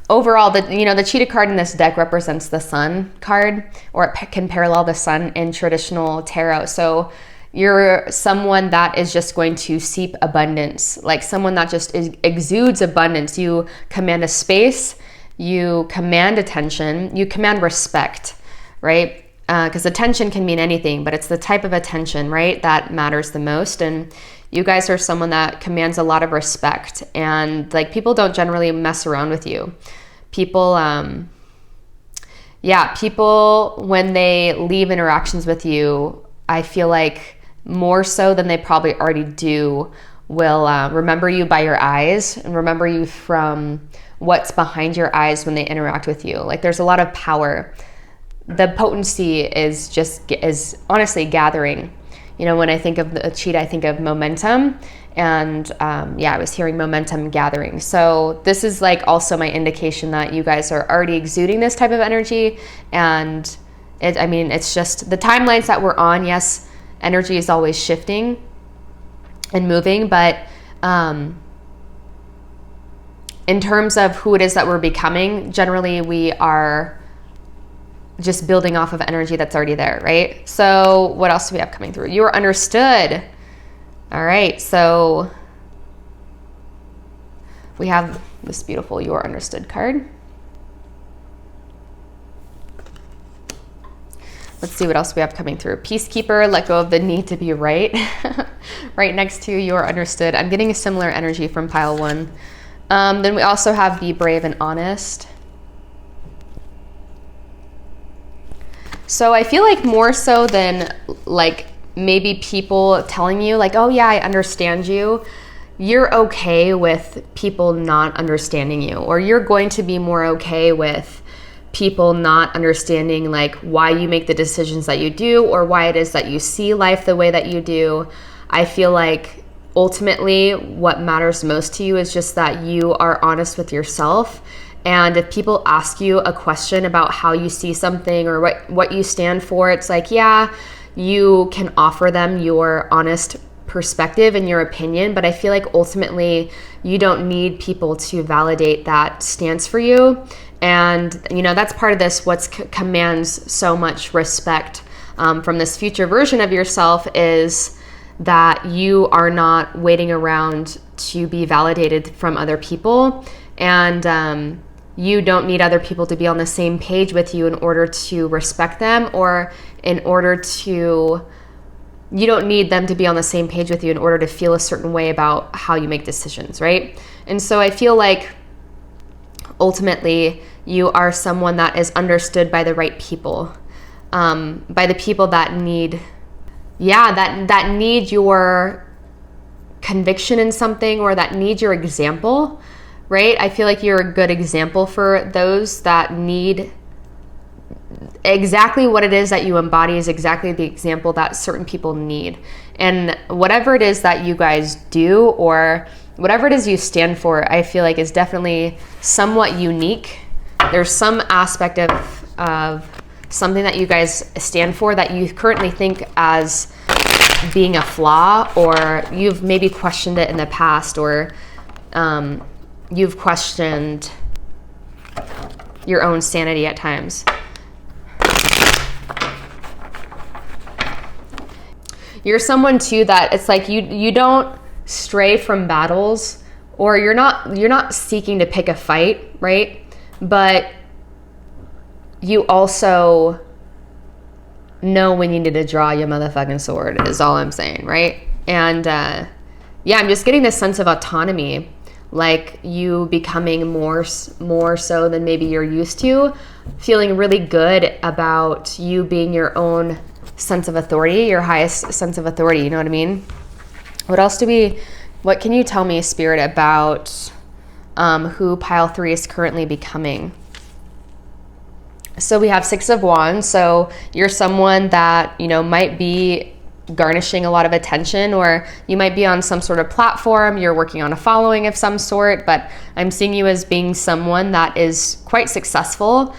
Overall, the cheetah card in this deck represents the sun card, or it can parallel the sun in traditional tarot. So you're someone that is just going to seep abundance, like someone that just exudes abundance. You command a space, you command attention, you command respect, right? Because attention can mean anything, but it's the type of attention, right, that matters the most. And you guys are someone that commands a lot of respect, and like people don't generally mess around with you. People when they leave interactions with you, I feel like more so than they probably already do, will remember you by your eyes and remember you from what's behind your eyes when they interact with you. Like there's a lot of power. The potency is honestly gathering. When I think of the cheetah, I think of momentum, and I was hearing momentum gathering. So this is like also my indication that you guys are already exuding this type of energy, and it's just the timelines that we're on. Yes, energy is always shifting and moving, but in terms of who it is that we're becoming, generally we are just building off of energy that's already there, right? So what else do we have coming through? You are understood. All right, so we have this beautiful You Are Understood card. Let's see what else we have coming through. Peacekeeper, let go of the need to be right. Right next to You Are Understood. I'm getting a similar energy from pile one. Then we also have Be Brave and Honest. So I feel like more so than like maybe people telling you like, oh yeah, I understand you, you're okay with people not understanding you, or you're going to be more okay with people not understanding like why you make the decisions that you do, or why it is that you see life the way that you do. I feel like ultimately what matters most to you is just that you are honest with yourself. And if people ask you a question about how you see something or what you stand for, it's like, yeah, you can offer them your honest perspective and your opinion, but I feel like ultimately you don't need people to validate that stance for you. And that's part of this, what commands so much respect from this future version of yourself, is that you are not waiting around to be validated from other people. And you don't need other people to be on the same page with you in order to respect them, or you don't need them to be on the same page with you in order to feel a certain way about how you make decisions, right? And so I feel like ultimately you are someone that is understood by the right people, by the people that need your conviction in something, or that need your example, right? I feel like you're a good example for those that need exactly what it is that you embody, is exactly the example that certain people need. And whatever it is that you guys do, or whatever it is you stand for, I feel like is definitely somewhat unique. There's some aspect of something that you guys stand for that you currently think as being a flaw, or you've maybe questioned it in the past, or you've questioned your own sanity at times. You're someone too that it's like you don't stray from battles, or you're not seeking to pick a fight, right? But you also know when you need to draw your motherfucking sword is all I'm saying, right? And yeah, I'm just getting this sense of autonomy, like you becoming more so than maybe you're used to, feeling really good about you being your own sense of authority, your highest sense of authority, you know what I mean? What can you tell me, Spirit, about who pile 3 is currently becoming? So we have 6 of Wands. So you're someone that, you know, might be garnishing a lot of attention, or you might be on some sort of platform. You're working on a following of some sort, but I'm seeing you as being someone that is quite successful,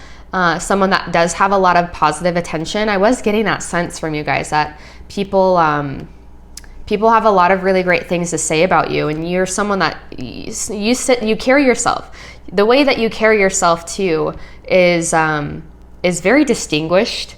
someone that does have a lot of positive attention. I was getting that sense from you guys that people have a lot of really great things to say about you, and you're someone that you carry yourself. The way that you carry yourself too is very distinguished.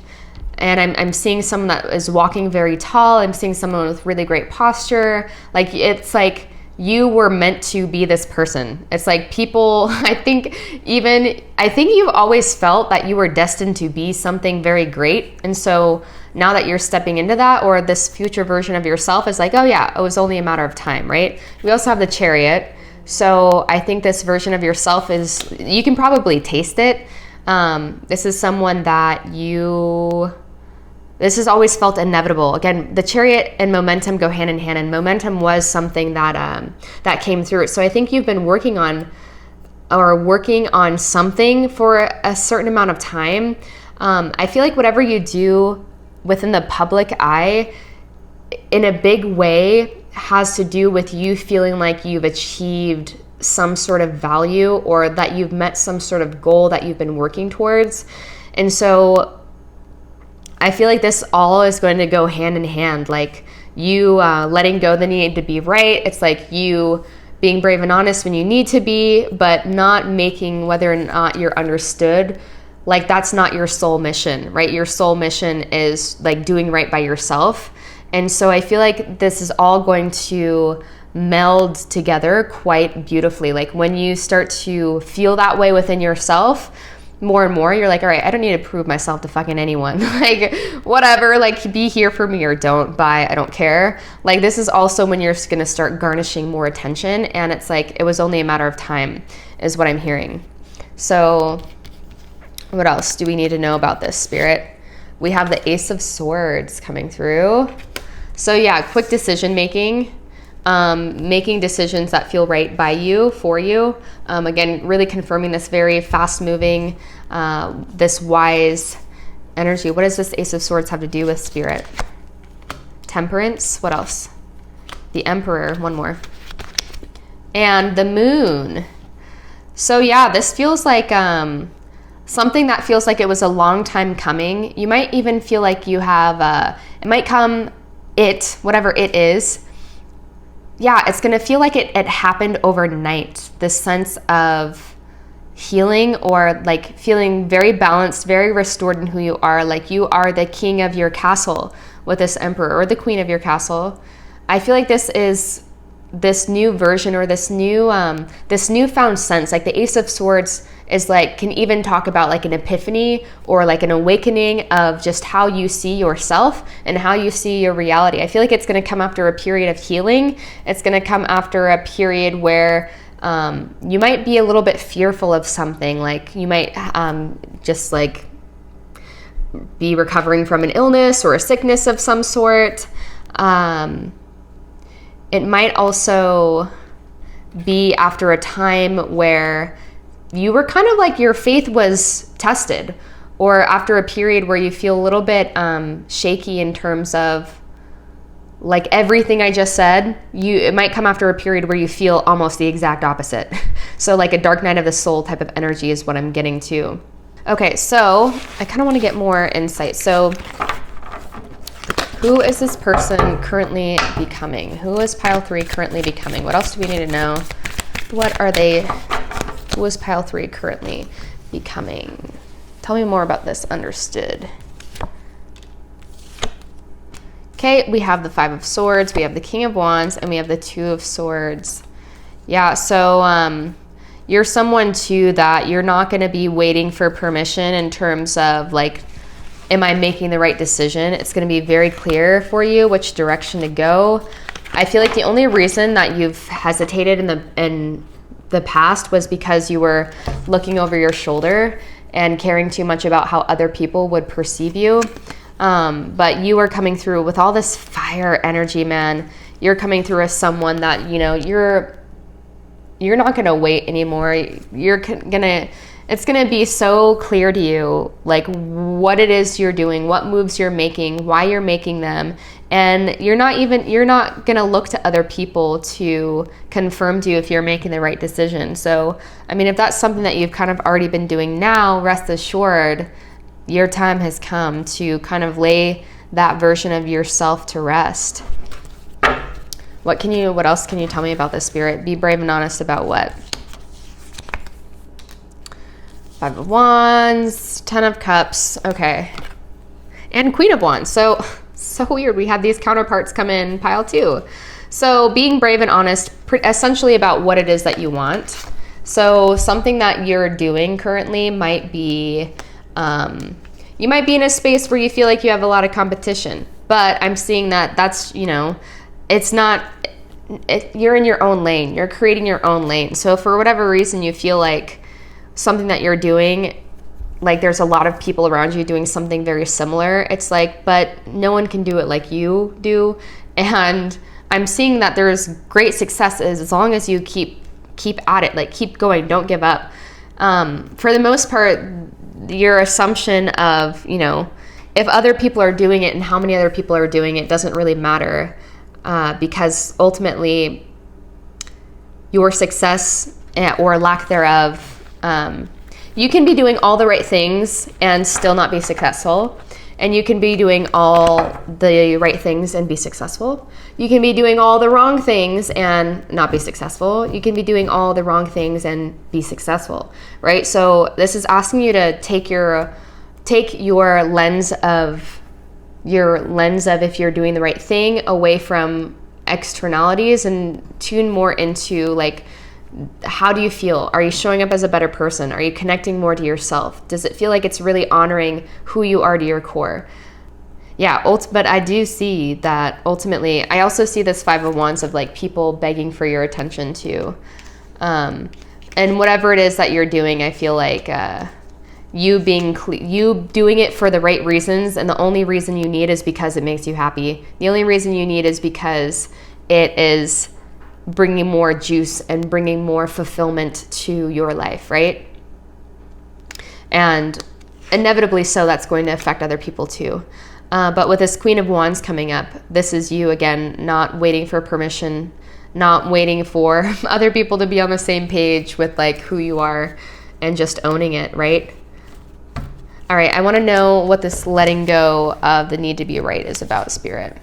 And I'm seeing someone that is walking very tall. I'm seeing someone with really great posture. Like, it's like you were meant to be this person. It's like people, I think you've always felt that you were destined to be something very great. And so now that you're stepping into that, or this future version of yourself is like, oh yeah, it was only a matter of time, right? We also have the Chariot. So I think this version of yourself you can probably taste it. This is someone that this has always felt inevitable. Again, the Chariot and momentum go hand in hand, and momentum was something that came through. So I think you've been working on something for a certain amount of time. I feel like whatever you do within the public eye, in a big way, has to do with you feeling like you've achieved some sort of value, or that you've met some sort of goal that you've been working towards. And so I feel like this all is going to go hand in hand, like you letting go the need to be right. It's like you being brave and honest when you need to be, but not making whether or not you're understood. Like, that's not your soul mission, right? Your soul mission is like doing right by yourself. And so I feel like this is all going to meld together quite beautifully. Like, when you start to feel that way within yourself more and more, you're like, all right, I don't need to prove myself to fucking anyone. Like, whatever, like, be here for me or don't. Bye, I don't care. Like, this is also when you're gonna start garnishing more attention, and it's like it was only a matter of time is what I'm hearing. So what else do we need to know about this, Spirit? We have the Ace of Swords coming through. So yeah, quick decision making. Making decisions that feel right by you, for you. Again, really confirming this very fast-moving, this wise energy. What does this Ace of Swords have to do with, Spirit? Temperance. What else? The Emperor. One more. And the Moon. So yeah, this feels like something that feels like it was a long time coming. You might even feel like you have, it might come, whatever it is. Yeah, it's going to feel like it happened overnight. This sense of healing, or like feeling very balanced, very restored in who you are. Like you are the king of your castle with this Emperor, or the queen of your castle. I feel like this is this new version, or this newfound sense. Like the Ace of Swords is like, can even talk about like an epiphany, or like an awakening of just how you see yourself and how you see your reality. I feel like it's going to come after a period of healing. It's going to come after a period where you might be a little bit fearful of something. Like you might just like be recovering from an illness or a sickness of some sort. It might also be after a time where you were kind of like your faith was tested, or after a period where you feel a little bit shaky in terms of like everything I just said. It might come after a period where you feel almost the exact opposite. So like a dark night of the soul type of energy is what I'm getting to. Okay, so I kind of want to get more insight. So who is this person currently becoming? Who is pile 3 currently becoming? What else do we need to know? What are they? Who is pile 3 currently becoming? Tell me more about this. Understood. Okay, we have the 5 of Swords, we have the King of Wands, and we have the 2 of Swords. Yeah, so you're someone too that you're not going to be waiting for permission in terms of like, am I making the right decision? It's going to be very clear for you which direction to go. I feel like the only reason that you've hesitated in the past was because you were looking over your shoulder and caring too much about how other people would perceive you. But you are coming through with all this fire energy, man. You're coming through as someone that, you know, you're not going to wait anymore. It's going to be so clear to you, like what it is you're doing, what moves you're making, why you're making them. And you're not going to look to other people to confirm to you if you're making the right decision. So, I mean, if that's something that you've kind of already been doing now, rest assured, your time has come to kind of lay that version of yourself to rest. What else can you tell me about this, Spirit? Be brave and honest about what? Five of Wands, Ten of Cups, okay. And Queen of Wands. So weird. We have these counterparts come in pile 2. So being brave and honest, essentially about what it is that you want. So something that you're doing currently might be, you might be in a space where you feel like you have a lot of competition. But I'm seeing that that's, you know, it's not, you're in your own lane. You're creating your own lane. So for whatever reason you feel like something that you're doing, like there's a lot of people around you doing something very similar, it's like, but no one can do it like you do. And I'm seeing that there's great successes as long as you keep at it, like keep going, don't give up. For the most part, your assumption of, you know, if other people are doing it and how many other people are doing it doesn't really matter, because ultimately your success or lack thereof, you can be doing all the right things and still not be successful. And you can be doing all the right things and be successful. You can be doing all the wrong things and not be successful. You can be doing all the wrong things and be successful, right? So this is asking you to take your lens of if you're doing the right thing away from externalities and tune more into like, how do you feel? Are you showing up as a better person? Are you connecting more to yourself? Does it feel like it's really honoring who you are to your core? Yeah, but I do see that ultimately, I also see this Five of Wands of like people begging for your attention too. And whatever it is that you're doing, I feel like you doing it for the right reasons, and the only reason you need is because it makes you happy. The only reason you need is because it is bringing more juice and bringing more fulfillment to your life, right? And inevitably so, that's going to affect other people too. But with this Queen of Wands coming up, this is you again, not waiting for permission, not waiting for other people to be on the same page with like who you are, and just owning it, right? All right, I want to know what this letting go of the need to be right is about, Spirit.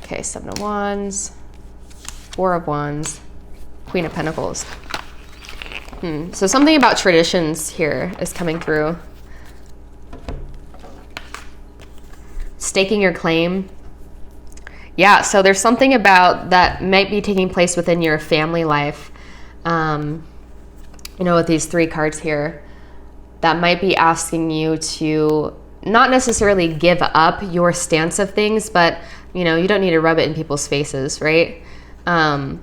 Okay, Seven of Wands, Four of Wands, Queen of Pentacles. So something about traditions here is coming through. Staking your claim. Yeah, so there's something about that might be taking place within your family life. You know, with these 3 cards here, that might be asking you to not necessarily give up your stance of things, but you know, you don't need to rub it in people's faces, right? But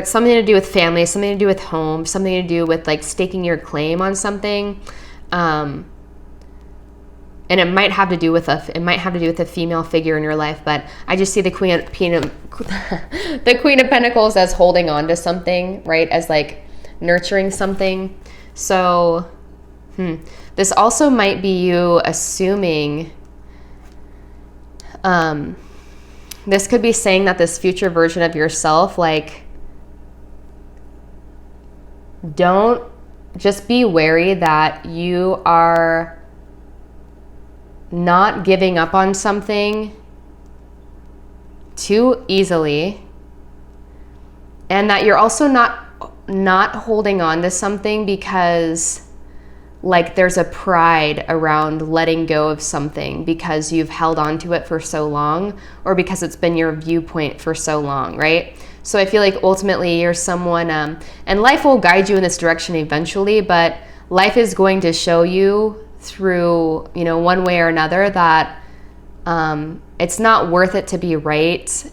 something to do with family, something to do with home, something to do with like staking your claim on something. And it might have to do with a female figure in your life, but I just see the Queen of Pentacles as holding on to something, right? As like nurturing something. So, this also might be you assuming, this could be saying that this future version of yourself, like, don't just be wary that you are not giving up on something too easily, and that you're also not holding on to something because like there's a pride around letting go of something because you've held on to it for so long, or because it's been your viewpoint for so long, right? So I feel like ultimately you're someone, and life will guide you in this direction eventually, but life is going to show you through, you know, one way or another that it's not worth it to be right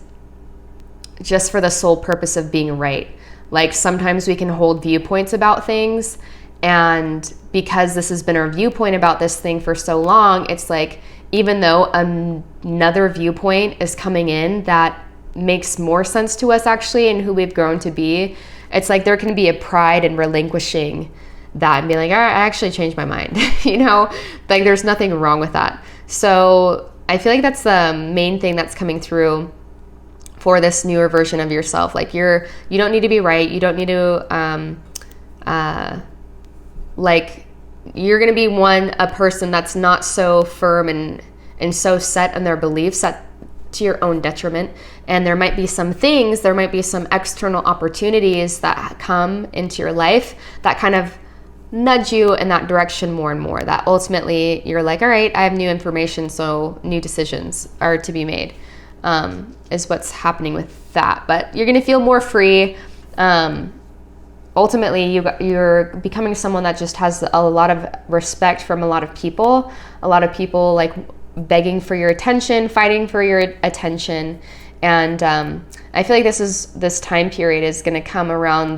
just for the sole purpose of being right. Like sometimes we can hold viewpoints about things, and because this has been our viewpoint about this thing for so long, it's like, even though another viewpoint is coming in that makes more sense to us actually and who we've grown to be, it's like there can be a pride in relinquishing that and be like, all right, I actually changed my mind. You know, like there's nothing wrong with that. So I feel like that's the main thing that's coming through for this newer version of yourself. Like you don't need to be right. You don't need to, like you're going to be a person that's not so firm and so set in their beliefs that to your own detriment. And there might be some things, there might be some external opportunities that come into your life that kind of nudge you in that direction more and more, that ultimately you're like, all right, I have new information, so new decisions are to be made, is what's happening with that. But you're going to feel more free. Ultimately, you're becoming someone that just has a lot of respect from a lot of people like begging for your attention, fighting for your attention. And I feel like this time period is going to come around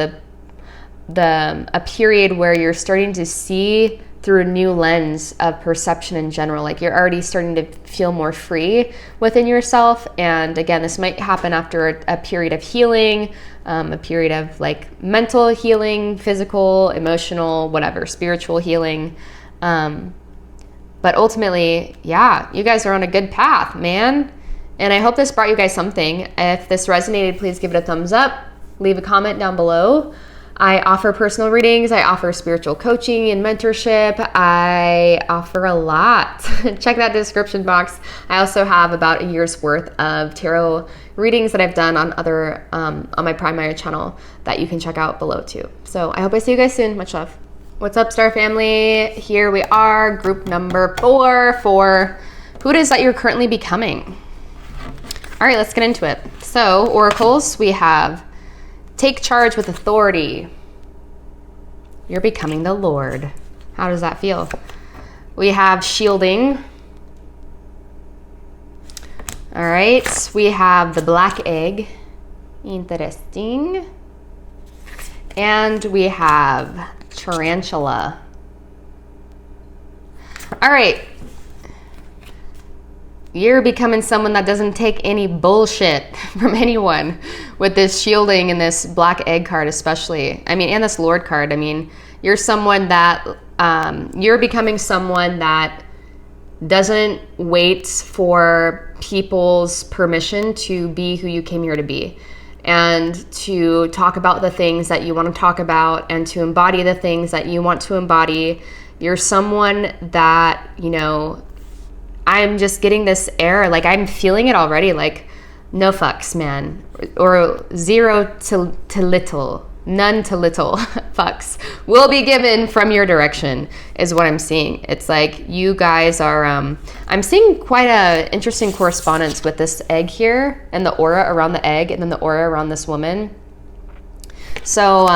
a period where you're starting to see through a new lens of perception in general. Like you're already starting to feel more free within yourself. And again, this might happen after a period of healing, a period of like mental healing, physical, emotional, whatever, spiritual healing. But ultimately, yeah, you guys are on a good path, man. And I hope this brought you guys something. If this resonated, please give it a thumbs up. Leave a comment down below. I offer personal readings. I offer spiritual coaching and mentorship. I offer a lot. Check that description box. I also have about a year's worth of tarot readings that I've done on on my primary channel that you can check out below too. So I hope I see you guys soon. Much love. What's up, Star Family? Here we are, group number 4 for who it is that you're currently becoming. All right, let's get into it. So, oracles, we have take charge with authority. You're becoming the Lord. How does that feel? We have shielding. All right, we have the black egg. Interesting. And we have tarantula. All right. You're becoming someone that doesn't take any bullshit from anyone with this shielding and this black egg card especially. I mean, and this Lord card. I mean, you're someone that, you're becoming someone that doesn't wait for people's permission to be who you came here to be, and to talk about the things that you want to talk about, and to embody the things that you want to embody. You're someone that, you know, I'm just getting this air, like I'm feeling it already, like no fucks, man, or zero to little, none to little fucks will be given from your direction is what I'm seeing. It's like you guys are, I'm seeing quite a interesting correspondence with this egg here and the aura around the egg and then the aura around this woman. So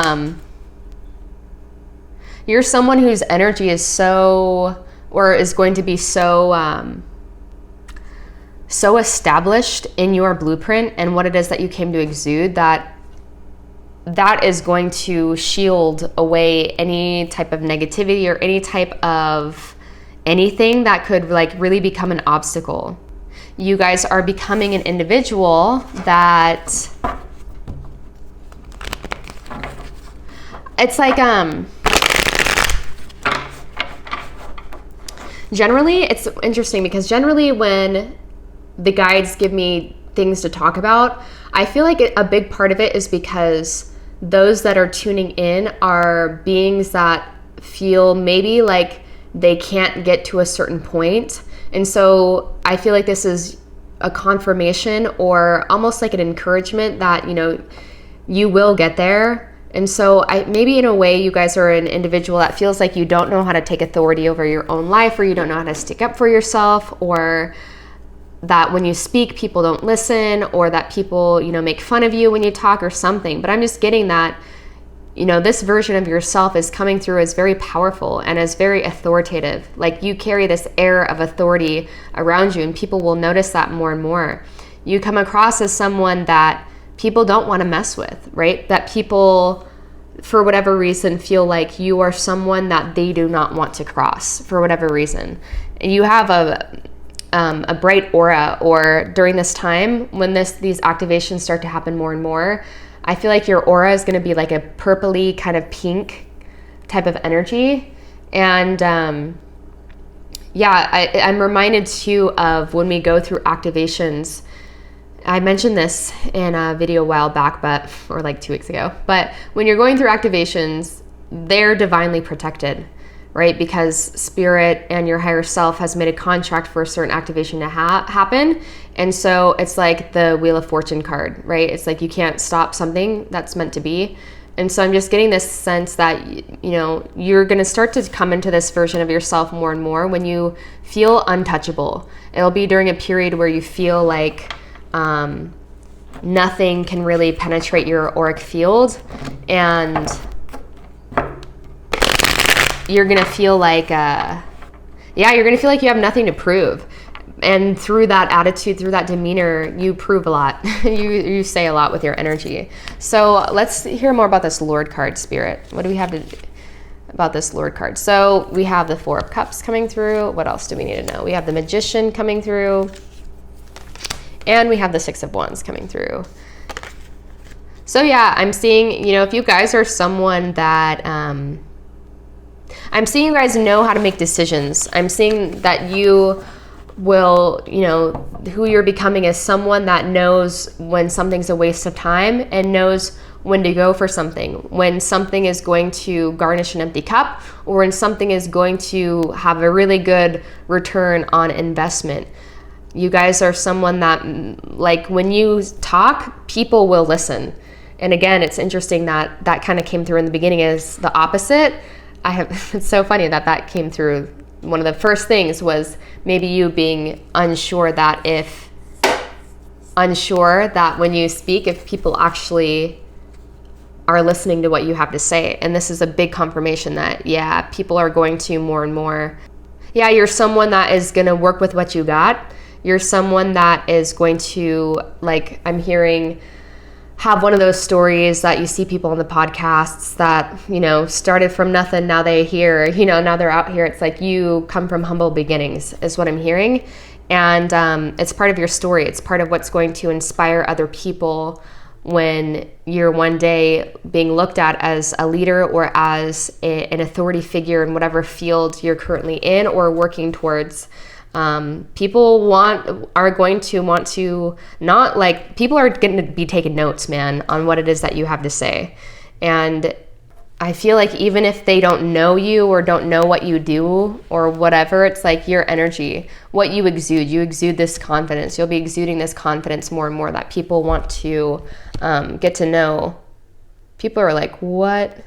you're someone whose energy is so, or is going to be so so established in your blueprint and what it is that you came to exude, that is going to shield away any type of negativity or any type of anything that could like really become an obstacle. You guys are becoming an individual that it's like generally, it's interesting because generally when the guides give me things to talk about, I feel like a big part of it is because those that are tuning in are beings that feel maybe like they can't get to a certain point. And so I feel like this is a confirmation or almost like an encouragement that, you know, you will get there. And so maybe in a way you guys are an individual that feels like you don't know how to take authority over your own life, or you don't know how to stick up for yourself, or that when you speak, people don't listen, or that people, make fun of you when you talk or something. But I'm just getting that, this version of yourself is coming through as very powerful and as very authoritative. Like you carry this air of authority around you, and people will notice that more and more. You come across as someone that people don't want to mess with, right? That people, for whatever reason, feel like you are someone that they do not want to cross for whatever reason. You have a bright aura, or during this time when these activations start to happen more and more, I feel like your aura is going to be like a purpley kind of pink type of energy. And I'm reminded too of when we go through activations. I mentioned this in a video a while back, or like 2 weeks ago, but when you're going through activations, they're divinely protected, right? Because spirit and your higher self has made a contract for a certain activation to happen. And so it's like the Wheel of Fortune card, right? It's like you can't stop something that's meant to be. And so I'm just getting this sense that, you're going to start to come into this version of yourself more and more when you feel untouchable. It'll be during a period where you feel like nothing can really penetrate your auric field, and you're gonna feel like you're gonna feel like you have nothing to prove. And through that attitude, through that demeanor, you prove a lot. you say a lot with your energy. So let's hear more about this Lord card, Spirit. What do we have about this Lord card? So we have the Four of Cups coming through. What else do we need to know? We have the Magician coming through. And we have the Six of Wands coming through. So yeah, I'm seeing, if you guys are someone that, I'm seeing you guys know how to make decisions. I'm seeing that you will, who you're becoming is someone that knows when something's a waste of time and knows when to go for something, when something is going to garnish an empty cup, or when something is going to have a really good return on investment. You guys are someone that, like, when you talk, people will listen. And again, it's interesting that kind of came through in the beginning as the opposite. It's so funny that came through. One of the first things was maybe you being unsure that when you speak, if people actually are listening to what you have to say. And this is a big confirmation that, people are going to more and more. Yeah, you're someone that is going to work with what you got. You're someone that is going to, like, I'm hearing, have one of those stories that you see people on the podcasts that, started from nothing, now they here, now they're out here. It's like you come from humble beginnings is what I'm hearing. And it's part of your story. It's part of what's going to inspire other people when you're one day being looked at as a leader or as an authority figure in whatever field you're currently in or working towards. People are going to want to people are going to be taking notes, man, on what it is that you have to say. And I feel like even if they don't know you or don't know what you do or whatever, it's like your energy, what you exude this confidence. You'll be exuding this confidence more and more that people want to get to know. People are like, what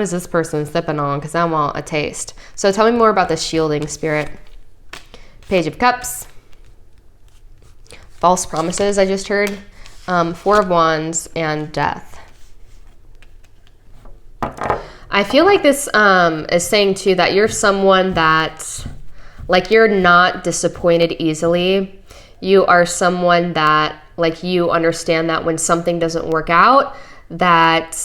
is this person sipping on? Because I want a taste. So tell me more about the shielding, Spirit. Page of Cups. False promises, I just heard. Four of Wands and Death. I feel like this is saying too that you're someone that, like, you're not disappointed easily. You are someone that, like, you understand that when something doesn't work out, that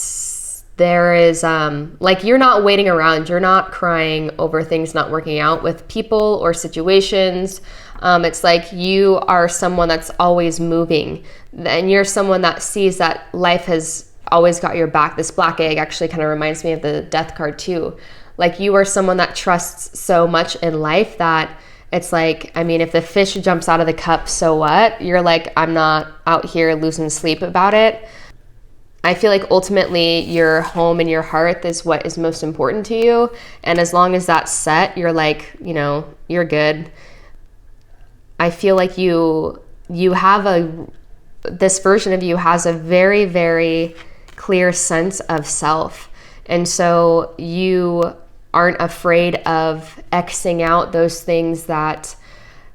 there is, you're not waiting around. You're not crying over things not working out with people or situations. It's like you are someone that's always moving, and you're someone that sees that life has always got your back. This black egg actually kind of reminds me of the Death card too. Like, you are someone that trusts so much in life that it's like, I mean, if the fish jumps out of the cup, so what? You're like, I'm not out here losing sleep about it. I feel like ultimately your home and your hearth is what is most important to you. And as long as that's set, you're like, you're good. I feel like you have this version of you has a very, very clear sense of self. And so you aren't afraid of Xing out those things that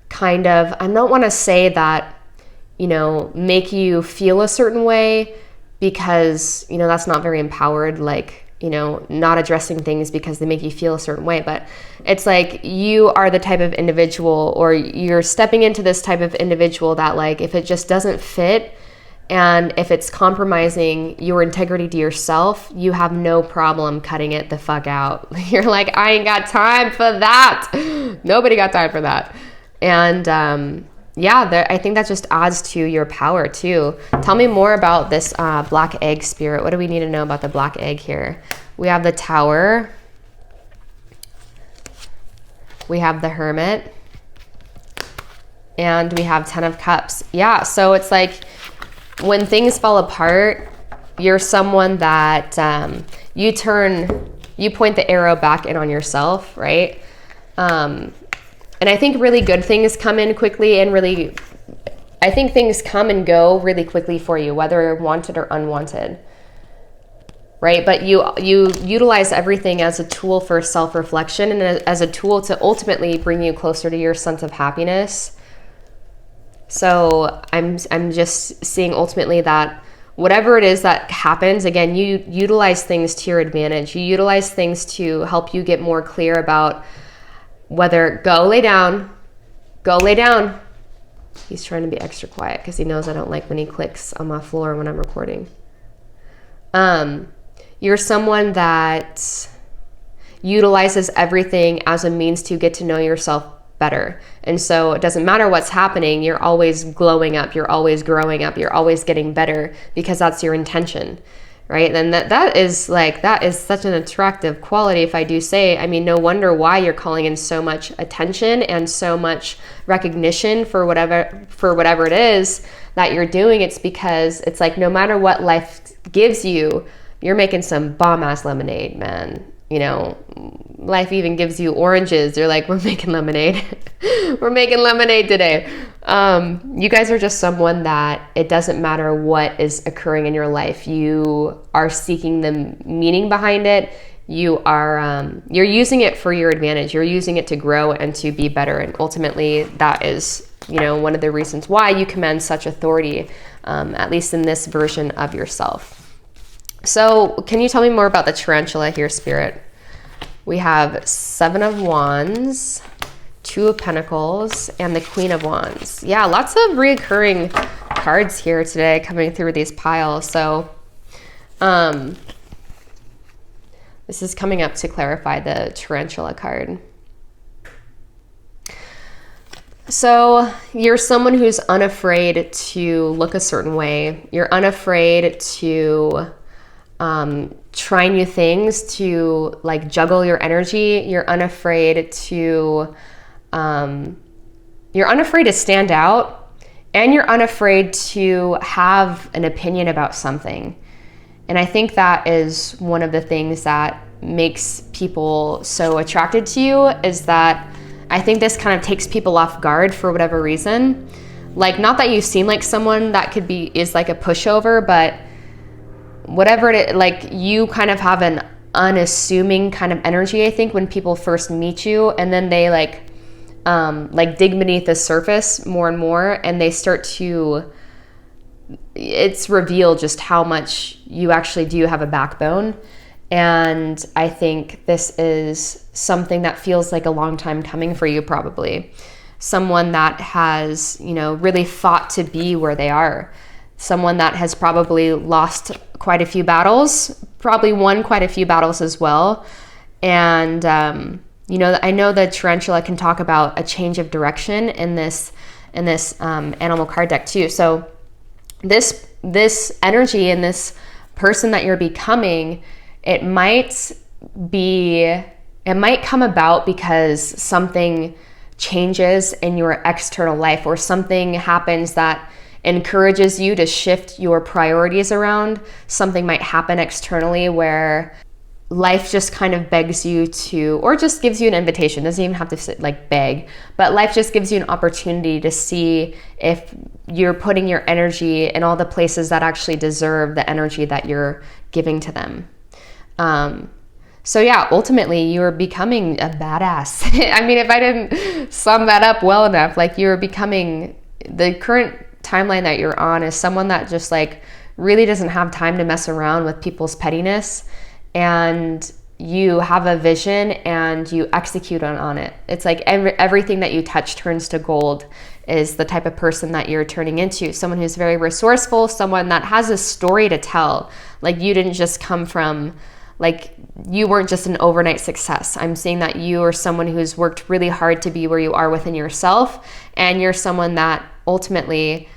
kind of, I don't want to say that, you know, make you feel a certain way, because, you know, that's not very empowered, like, you know, not addressing things because they make you feel a certain way. But it's like you are the type of individual, or you're stepping into this type of individual that, like, if it just doesn't fit and if it's compromising your integrity to yourself, you have no problem cutting it the fuck out. You're like, I ain't got time for that. Nobody got time for that. And yeah, I think that just adds to your power too. Tell me more about this black egg spirit. What do we need to know about the black egg here? We have the Tower. We have the Hermit. And we have 10 of Cups. Yeah, so it's like when things fall apart, you're someone that you point the arrow back in on yourself, right? And I think really good things come in quickly, and I think things come and go really quickly for you, whether wanted or unwanted, right? But you utilize everything as a tool for self-reflection and as a tool to ultimately bring you closer to your sense of happiness. So I'm just seeing ultimately that whatever it is that happens, again, you utilize things to your advantage. You utilize things to help you get more clear about whether go lay down. He's trying to be extra quiet because he knows I don't like when he clicks on my floor when I'm recording. You're someone that utilizes everything as a means to get to know yourself better. And so it doesn't matter what's happening, you're always glowing up, you're always growing up, you're always getting better, because that's your intention. Right? And that is such an attractive quality, if I do say. I mean, no wonder why you're calling in so much attention and so much recognition for whatever it is that you're doing. It's because it's like, no matter what life gives you, you're making some bomb ass lemonade, man. You know, life even gives you oranges. You're like, we're making lemonade. We're making lemonade today. You guys are just someone that it doesn't matter what is occurring in your life. You are seeking the meaning behind it. You are, you're using it for your advantage. You're using it to grow and to be better. And ultimately that is, you know, one of the reasons why you command such authority, at least in this version of yourself. So can you tell me more about the tarantula here, Spirit? We have 7 of Wands, 2 of Pentacles, and the Queen of Wands. Yeah, lots of reoccurring cards here today coming through these piles. So this is coming up to clarify the tarantula card. So you're someone who's unafraid to look a certain way. You're unafraid to try new things, to like juggle your energy. You're unafraid to stand out, and you're unafraid to have an opinion about something. And I think that is one of the things that makes people so attracted to you, is that I think this kind of takes people off guard for whatever reason. Like, not that you seem like someone that is like a pushover, but whatever it is, like, you kind of have an unassuming kind of energy, I think, when people first meet you, and then they like dig beneath the surface more and more, and they start to, it's revealed just how much you actually do have a backbone. And I think this is something that feels like a long time coming for you, probably. Someone that has, you know, really fought to be where they are. Someone that has probably lost quite a few battles, probably won quite a few battles as well. And, you know, I know the tarantula can talk about a change of direction in this animal card deck too. So this energy and this person that you're becoming, it might come about because something changes in your external life, or something happens that encourages you to shift your priorities around. Something might happen externally where life just kind of begs you to, or just gives you an invitation, doesn't even have to sit, like beg, but life just gives you an opportunity to see if you're putting your energy in all the places that actually deserve the energy that you're giving to them. So yeah, ultimately you're becoming a badass. I mean, if I didn't sum that up well enough, like you're becoming, the current timeline that you're on is someone that just like really doesn't have time to mess around with people's pettiness, and you have a vision and you execute on it. It's like everything that you touch turns to gold is the type of person that you're turning into. Someone who's very resourceful, someone that has a story to tell. Like you didn't just come from, like you weren't just an overnight success. I'm seeing that you are someone who's worked really hard to be where you are within yourself, and you're someone that ultimately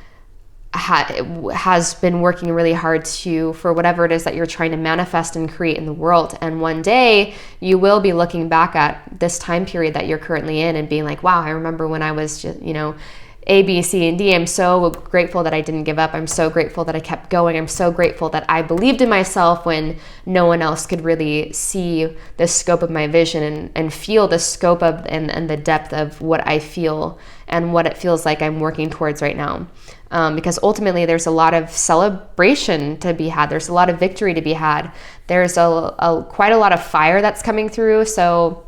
has been working really hard for whatever it is that you're trying to manifest and create in the world. And one day you will be looking back at this time period that you're currently in and being like, wow, I remember when I was just, A, B, C, and D. I'm so grateful that I didn't give up. I'm so grateful that I kept going. I'm so grateful that I believed in myself when no one else could really see the scope of my vision and feel the scope of and the depth of what I feel and what it feels like I'm working towards right now. Because ultimately there's a lot of celebration to be had. There's a lot of victory to be had. There's quite a lot of fire that's coming through. So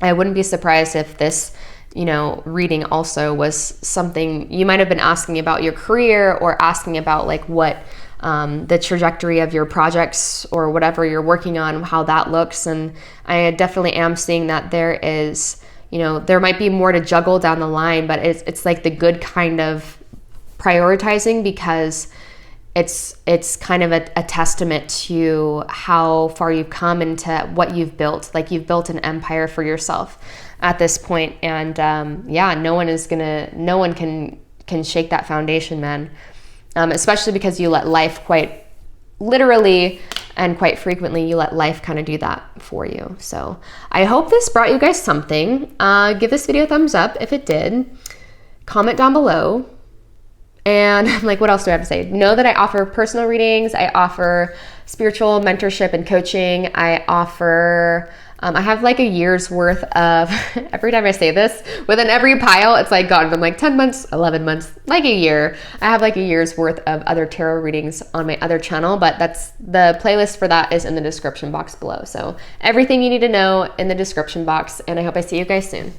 I wouldn't be surprised if this reading also was something you might have been asking about your career, or asking about like what the trajectory of your projects or whatever you're working on, how that looks. And I definitely am seeing that there is, there might be more to juggle down the line, but it's like the good kind of prioritizing, because it's kind of a testament to how far you've come and to what you've built. Like you've built an empire for yourself at this point. And no one can shake that foundation, man. Especially because you let life, quite literally and quite frequently, you let life kind of do that for you. So I hope this brought you guys something. Give this video a thumbs up if it did. Comment down below. And like, what else do I have to say? Know that I offer personal readings. I offer spiritual mentorship and coaching. I offer, I have like a year's worth of, every time I say this, within every pile, it's like gone from like 10 months, 11 months, like a year. I have like a year's worth of other tarot readings on my other channel, but the playlist for that is in the description box below. So everything you need to know in the description box, and I hope I see you guys soon.